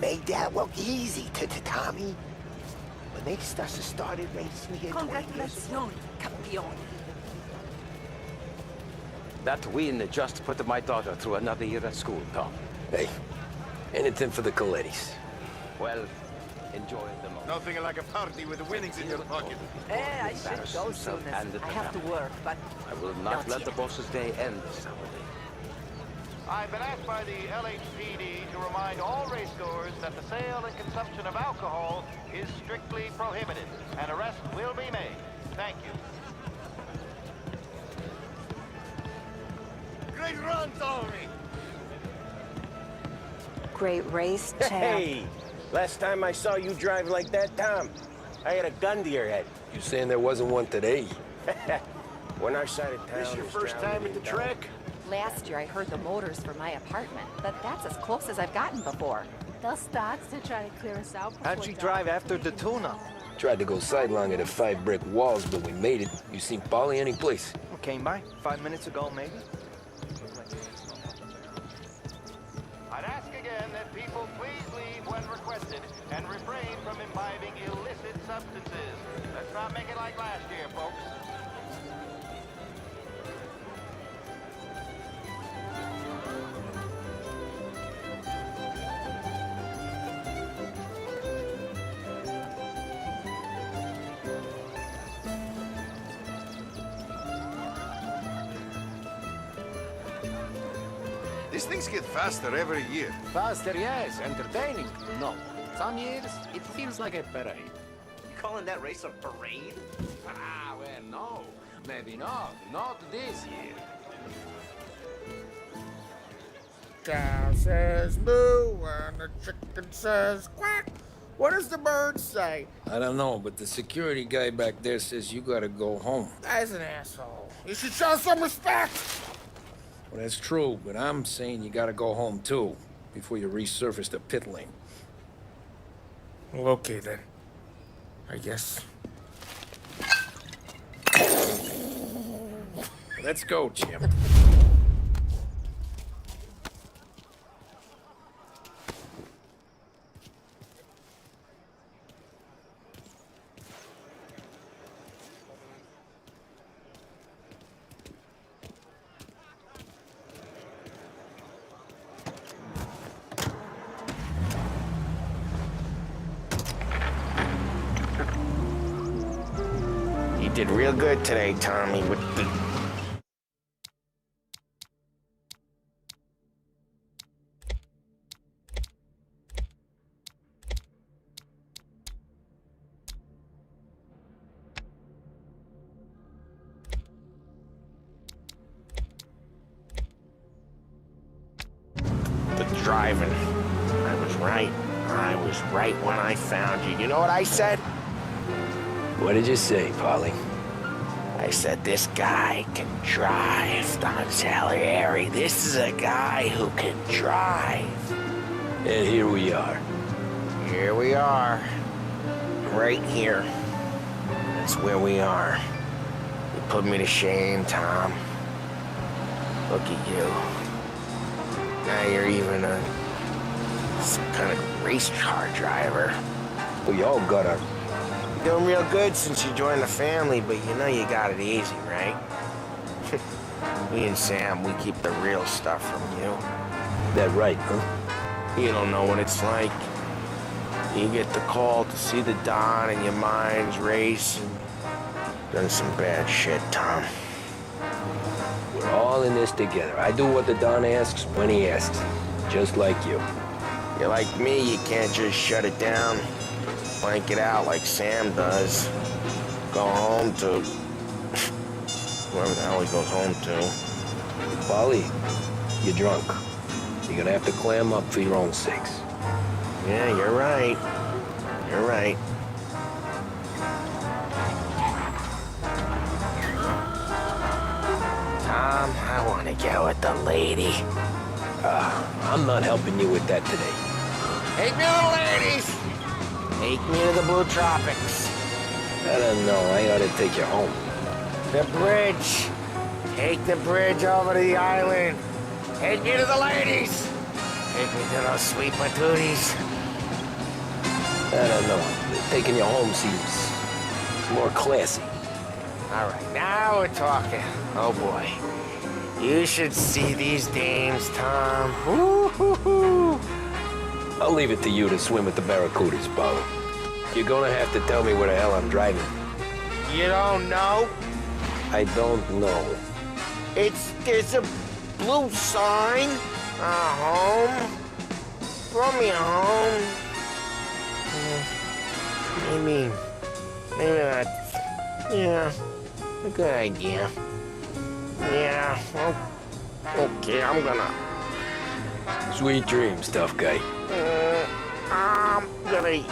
C: made that look easy to Tommy. When they started racing here 20 years ago.
H: Congratulations, campeón.
R: That win just put my daughter through another year at school, Tom.
B: Hey, anything for the Colettis.
R: Well, enjoy the moment.
K: Nothing like a party with the winnings in your pocket.
H: I should go soon as I have to work, but
R: I will not let the boss's day end this Saturday.
S: I've been asked by the LHPD to remind all racegoers that the sale and consumption of alcohol is strictly prohibited. An arrest will be made. Thank you.
K: Great run, Tommy!
H: great race, champ.
D: Hey! Last time I saw you drive like that, Tom, I had a gun to your head.
B: You saying there wasn't one today?
D: When our side of town
K: This your
D: was
K: first time at the
D: drowning in
K: track?
T: Last year I heard the motors for my apartment, but that's as close as I've gotten before.
I: They'll start to try to clear us out.
K: How'd you drive after the tune-up?
B: Tried to go sidelong at the 5 brick walls, but we made it. You seen Polly any place?
K: Came by 5 minutes ago, maybe.
S: I'd ask again that people please leave when requested and refrain from imbibing illicit substances. Let's not make it like last year, folks.
K: These things get faster every year.
R: Faster, yes. Entertaining, no. Some years, it feels like a parade.
L: You calling that race a parade?
R: Ah, well, no. Maybe not. Not this year.
G: Cow says moo and the chicken says quack. What does the bird say?
B: I don't know, but the security guy back there says you gotta go home.
G: Guy's an asshole. You should show some respect.
B: Well, that's true, but I'm saying you gotta go home too, before you resurface the pit lane.
G: Well, okay then. I guess.
B: Let's go, Jim.
D: You did real good today, Tommy, with the... driving. I was right. I was right when I found you. You know what I said?
B: What did you say, Polly?
D: I said, this guy can drive, Don Salieri. This is a guy who can drive.
B: And here we are.
D: Here we are. Right here. That's where we are. You put me to shame, Tom. Look at you. Now you're even some kind of race car driver.
B: We all got our...
D: You're doing real good since you joined the family, but you know you got it easy, right? Me and Sam, we keep the real stuff from you.
B: That right, huh?
D: You don't know what it's like. You get the call to see the Don and your mind's race and done some bad shit, Tom.
B: We're all in this together. I do what the Don asks when he asks. Just like you.
D: You're like me, you can't just shut it down. Blank it out like Sam does. Go home to... whoever the hell he goes home to.
B: Polly, you're drunk. You're gonna have to clam up for your own sakes.
D: Yeah, you're right. You're right. Tom, I want to get with the lady.
B: I'm not helping you with that today.
D: Take me to the ladies! Take me to the Blue Tropics.
B: I don't know. I ought to take you home.
D: The bridge. Take the bridge over to the island. Take me to the ladies.
G: Take me to those sweet patooties.
B: I don't know. Taking you home seems more classy.
G: All right, now we're talking. Oh boy. You should see these dames, Tom. Woo-hoo-hoo.
B: I'll leave it to you to swim with the barracudas, Bo. You're gonna have to tell me where the hell I'm driving.
G: You don't know?
B: I don't know.
G: There's a blue sign. Home. Brought me home. Maybe that's, yeah, a good idea. Yeah, okay, I'm gonna...
B: Sweet dreams, tough guy.
G: I'm gonna...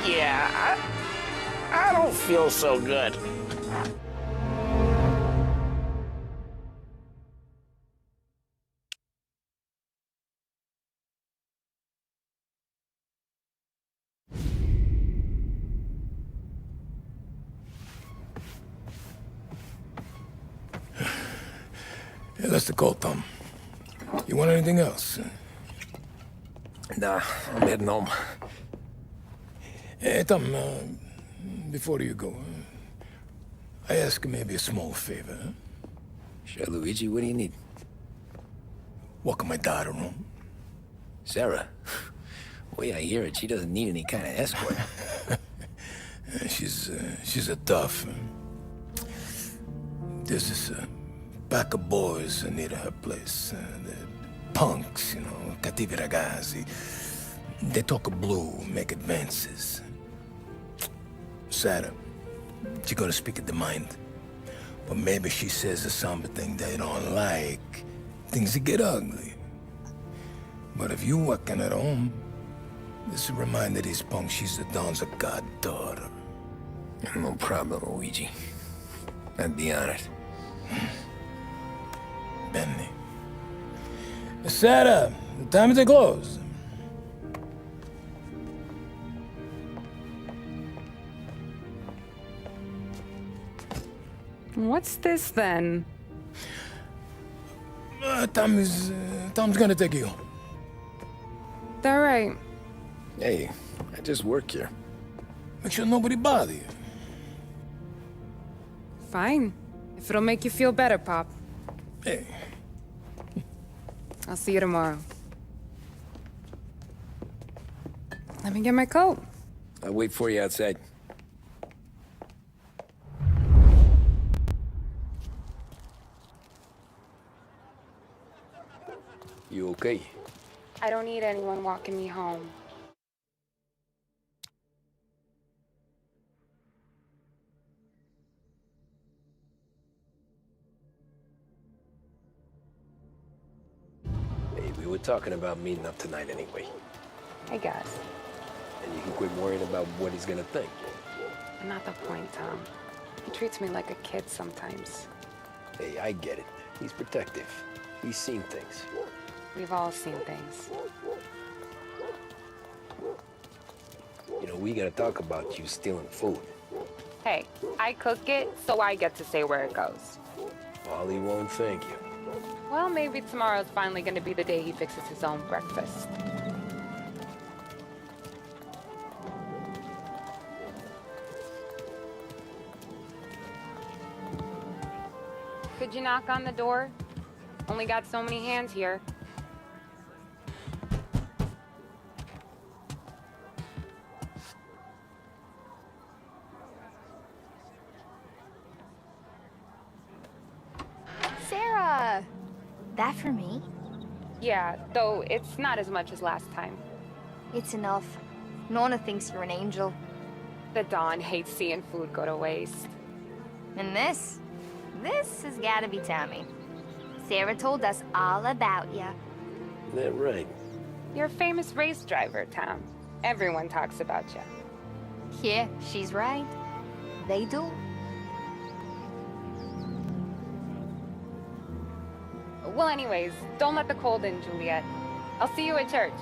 G: Yeah, I don't feel so good.
R: Yeah, that's the call, Tom. You want anything else?
B: Nah, I'm heading home.
R: Hey, Tom, before you go, I ask maybe a small favor. Huh?
B: Sure, Luigi, what do you need?
R: Walk my daughter home.
B: Sarah? The way I hear it, she doesn't need any kind of escort.
R: She's a tough. There's this pack of boys near her place. They're punks, you know, cattivi ragazzi. They talk blue, make advances. Sarah, she's gonna speak at the mind. But maybe she says something they don't like. Things get ugly. But if you walking at home, this reminder these punks she's the Don's a goddaughter.
B: No problem, Luigi. I'd be honored.
R: Benny. Sarah, time to close.
O: What's this then?
R: Tom's gonna take you.
O: All right.
B: Hey, I just work here.
R: Make sure nobody bother you.
O: Fine. If it'll make you feel better, Pop.
R: Hey.
O: I'll see you tomorrow. Let me get my coat.
B: I'll wait for you outside. You okay?
O: I don't need anyone walking me home.
B: Hey, we were talking about meeting up tonight anyway.
O: I guess.
B: And you can quit worrying about what he's gonna think.
O: Not the point, Tom. He treats me like a kid sometimes.
B: Hey, I get it. He's protective. He's seen things.
O: We've all seen things.
B: You know, we gotta talk about you stealing food.
O: Hey, I cook it, so I get to say where it goes.
B: Ollie won't thank you.
O: Well, maybe tomorrow's finally gonna be the day he fixes his own breakfast. Could you knock on the door? Only got so many hands here.
U: Sarah! That for me?
O: Yeah, though it's not as much as last time.
U: It's enough. Nona thinks you're an angel.
O: The Don hates seeing food go to waste.
U: And this has gotta be Tommy. Sarah told us all about ya.
B: That right.
O: You're a famous race driver, Tom. Everyone talks about you.
U: Yeah, she's right. They do.
O: Well, anyways, don't let the cold in, Juliet. I'll see you at church.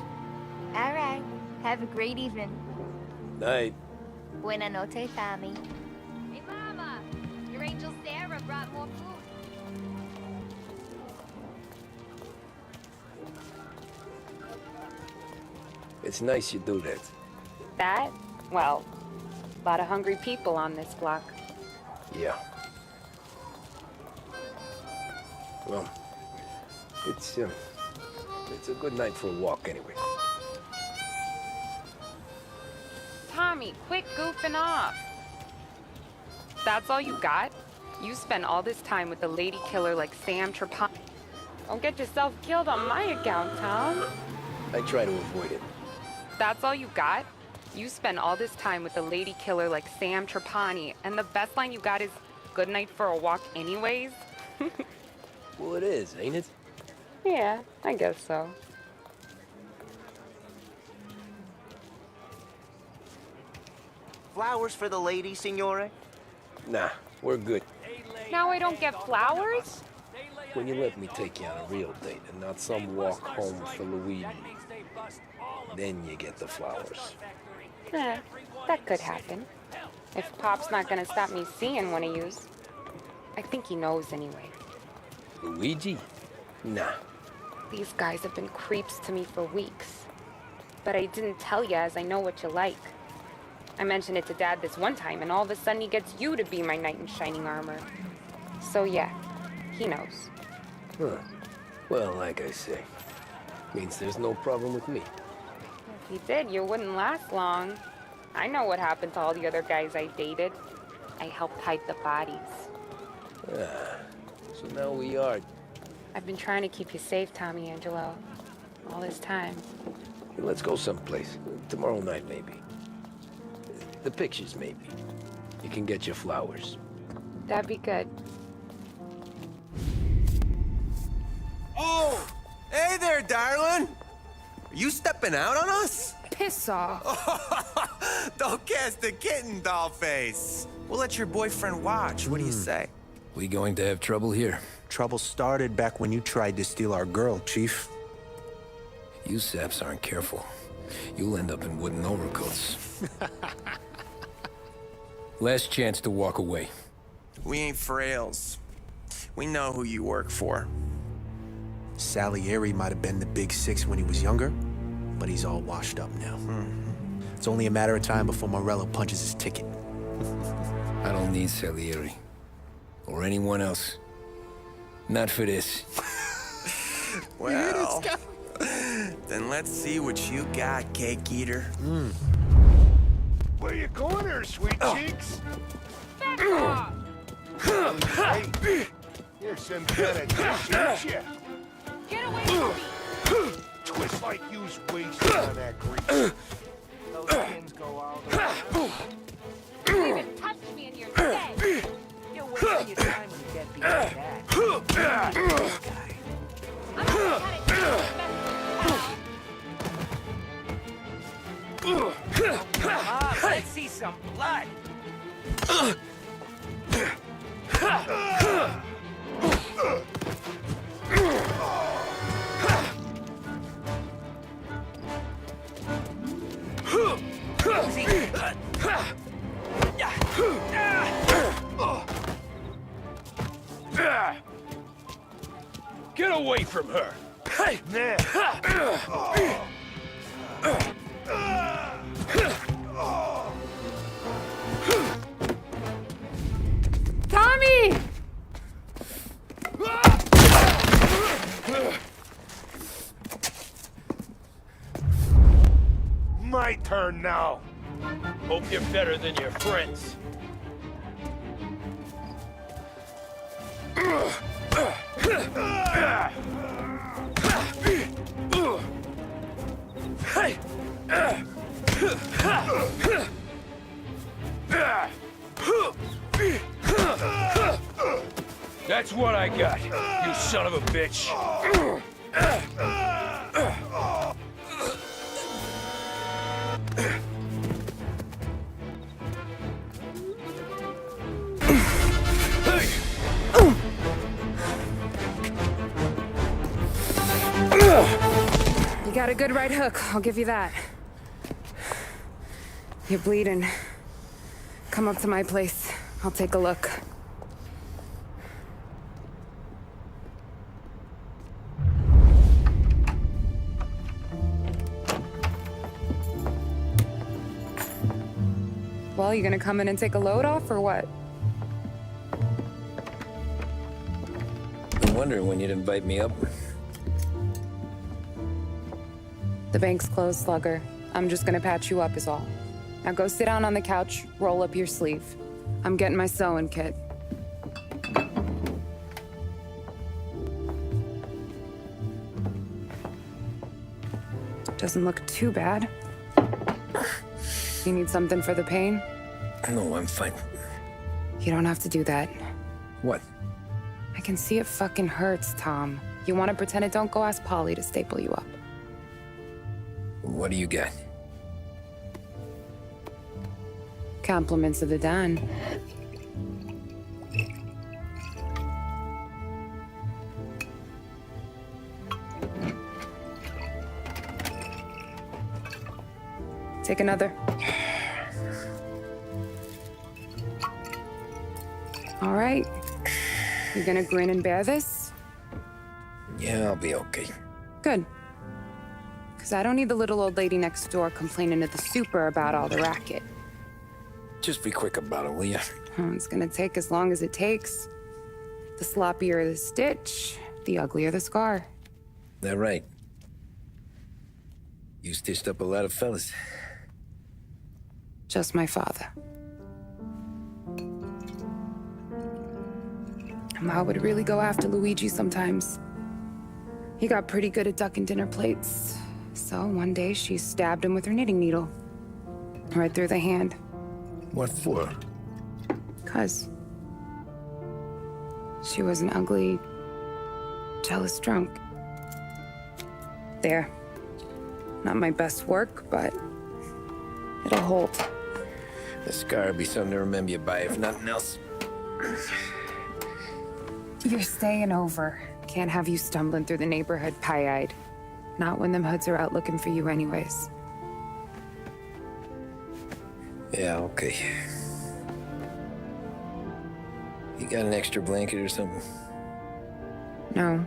U: All right. Have a great evening.
B: Night.
U: Buena noche, Tommy. Hey, Mama! Your angel Sarah brought more food.
B: It's nice you do that.
O: That? Well, a lot of hungry people on this block.
B: Yeah. Well, it's a good night for a walk anyway.
O: Tommy, quit goofing off. That's all you got? You spent all this time with a lady killer like Sam Trapani. Don't get yourself killed on my account, Tom.
B: I try to avoid it.
O: That's all you got? You spend all this time with a lady killer like Sam Trapani, and the best line you got is, good night for a walk anyways?
B: Well, it is, ain't it?
O: Yeah, I guess so.
E: Flowers for the lady, signore?
B: Nah, we're good.
O: Now I don't get flowers?
B: When you let me take you on a real date and not some walk home for Luigi, then you get the flowers.
O: That could happen. If Pop's not gonna stop me seeing one of yous. I think he knows anyway.
B: Luigi? Nah.
O: These guys have been creeps to me for weeks. But I didn't tell you as I know what you like. I mentioned it to Dad this one time, and all of a sudden he gets you to be my knight in shining armor. So yeah, he knows.
B: Huh. Well, like I say, means there's no problem with me.
O: If he did, you wouldn't last long. I know what happened to all the other guys I dated. I helped hide the bodies.
B: So now we are.
O: I've been trying to keep you safe, Tommy Angelo, all this time.
B: Hey, let's go someplace. Tomorrow night, maybe. The pictures, maybe. You can get your flowers.
O: That'd be good.
E: Oh! Hey there, darling! Are you stepping out on us?
O: Piss off.
E: Don't cast a kitten, dollface. We'll let your boyfriend watch. What do you say?
B: We going to have trouble here?
E: Trouble started back when you tried to steal our girl, Chief.
B: You saps aren't careful. You'll end up in wooden overcoats. Last chance to walk away.
E: We ain't frails. We know who you work for. Salieri might have been the big six when he was younger, but he's all washed up now. It's only a matter of time before Morello punches his ticket.
B: I don't need Salieri. Or anyone else. Not for this.
E: Well, then let's see what you got, cake eater.
K: Where you going there, sweet cheeks?
O: Back off!
K: Hey, here's some kind of dish, ain't ya?
O: Get away from me!
K: Twist like you's wasted on that grease.
E: Those skins go all the way.
O: You even touched me and you're dead!
E: You're wasting your time when you get beat like that.
O: I'm gonna cut it
E: Come on, let's see some blood.
K: Get away from her! Hey!
O: Tommy!
K: My turn now. Hope you're better than your friends. That's what I got, you son of a bitch.
O: You got a good right hook, I'll give you that. You're bleeding. Come up to my place. I'll take a look. Well, you gonna come in and take a load off, or what?
B: Been wondering when you'd invite me up.
O: The bank's closed, Slugger. I'm just gonna patch you up is all. Now go sit down on the couch, roll up your sleeve. I'm getting my sewing kit. Doesn't look too bad. You need something for the pain?
B: No, I'm fine.
O: You don't have to do that.
B: What?
O: I can see it fucking hurts, Tom. You want to pretend it? Don't go ask Polly to staple you up.
B: What do you got?
O: Compliments of the Don. Take another. All right. You gonna grin and bear this?
B: Yeah, I'll be okay.
O: Good. Because I don't need the little old lady next door complaining to the super about all the racket.
B: Just be quick about it, will ya?
O: It's gonna take as long as it takes. The sloppier the stitch, the uglier the scar.
B: That right? You stitched up a lot of fellas.
O: Just my father. Ma would really go after Luigi sometimes. He got pretty good at ducking dinner plates. So one day she stabbed him with her knitting needle. Right through the hand.
B: What for?
O: 'Cause she was an ugly, jealous drunk. There. Not my best work, but it'll hold.
B: The scar will be something to remember you by, if nothing else.
O: You're staying over. Can't have you stumbling through the neighborhood pie-eyed. Not when them hoods are out looking for you anyways.
B: Yeah, okay. You got an extra blanket or something?
O: No.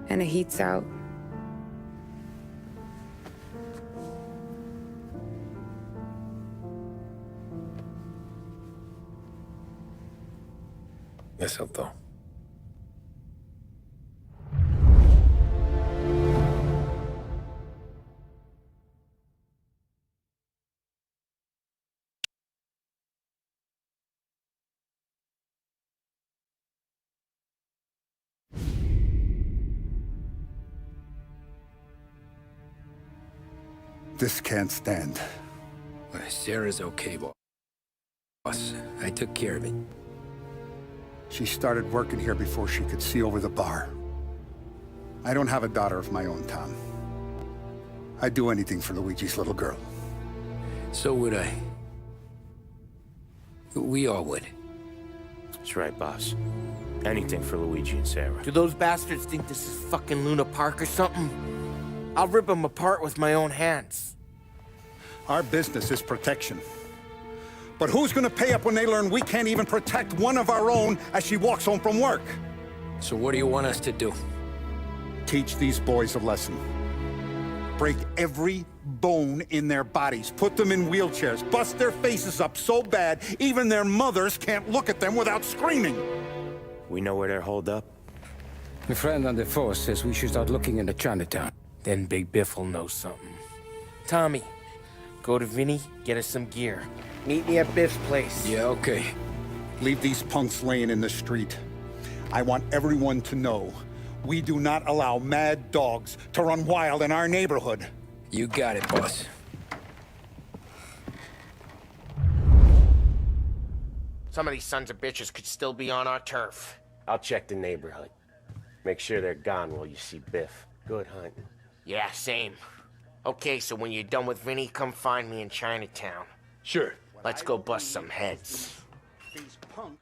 O: And the heat's out.
B: Yes, I'll go.
N: This can't stand.
B: Sarah's okay, boss. I took care of it.
N: She started working here before she could see over the bar. I don't have a daughter of my own, Tom. I'd do anything for Luigi's little girl.
B: So would I. We all would.
G: That's right, boss. Anything for Luigi and Sarah. Do those bastards think this is fucking Luna Park or something? I'll rip them apart with my own hands.
N: Our business is protection. But who's gonna pay up when they learn we can't even protect one of our own as she walks home from work?
B: So what do you want us to do?
N: Teach these boys a lesson. Break every bone in their bodies. Put them in wheelchairs. Bust their faces up so bad, even their mothers can't look at them without screaming.
G: We know where they're holed up.
R: My friend on the force says we should start looking into Chinatown.
G: Then Big Biff will know something. Tommy, go to Vinny, get us some gear. Meet me at Biff's place.
B: Yeah, okay.
N: Leave these punks laying in the street. I want everyone to know we do not allow mad dogs to run wild in our neighborhood.
B: You got it, boss.
G: Some of these sons of bitches could still be on our turf.
D: I'll check the neighborhood. Make sure they're gone while you see Biff. Good hunting.
G: Yeah, same. Okay, so when you're done with Vinny, come find me in Chinatown.
B: Sure.
G: Let's go bust some heads.
N: These punks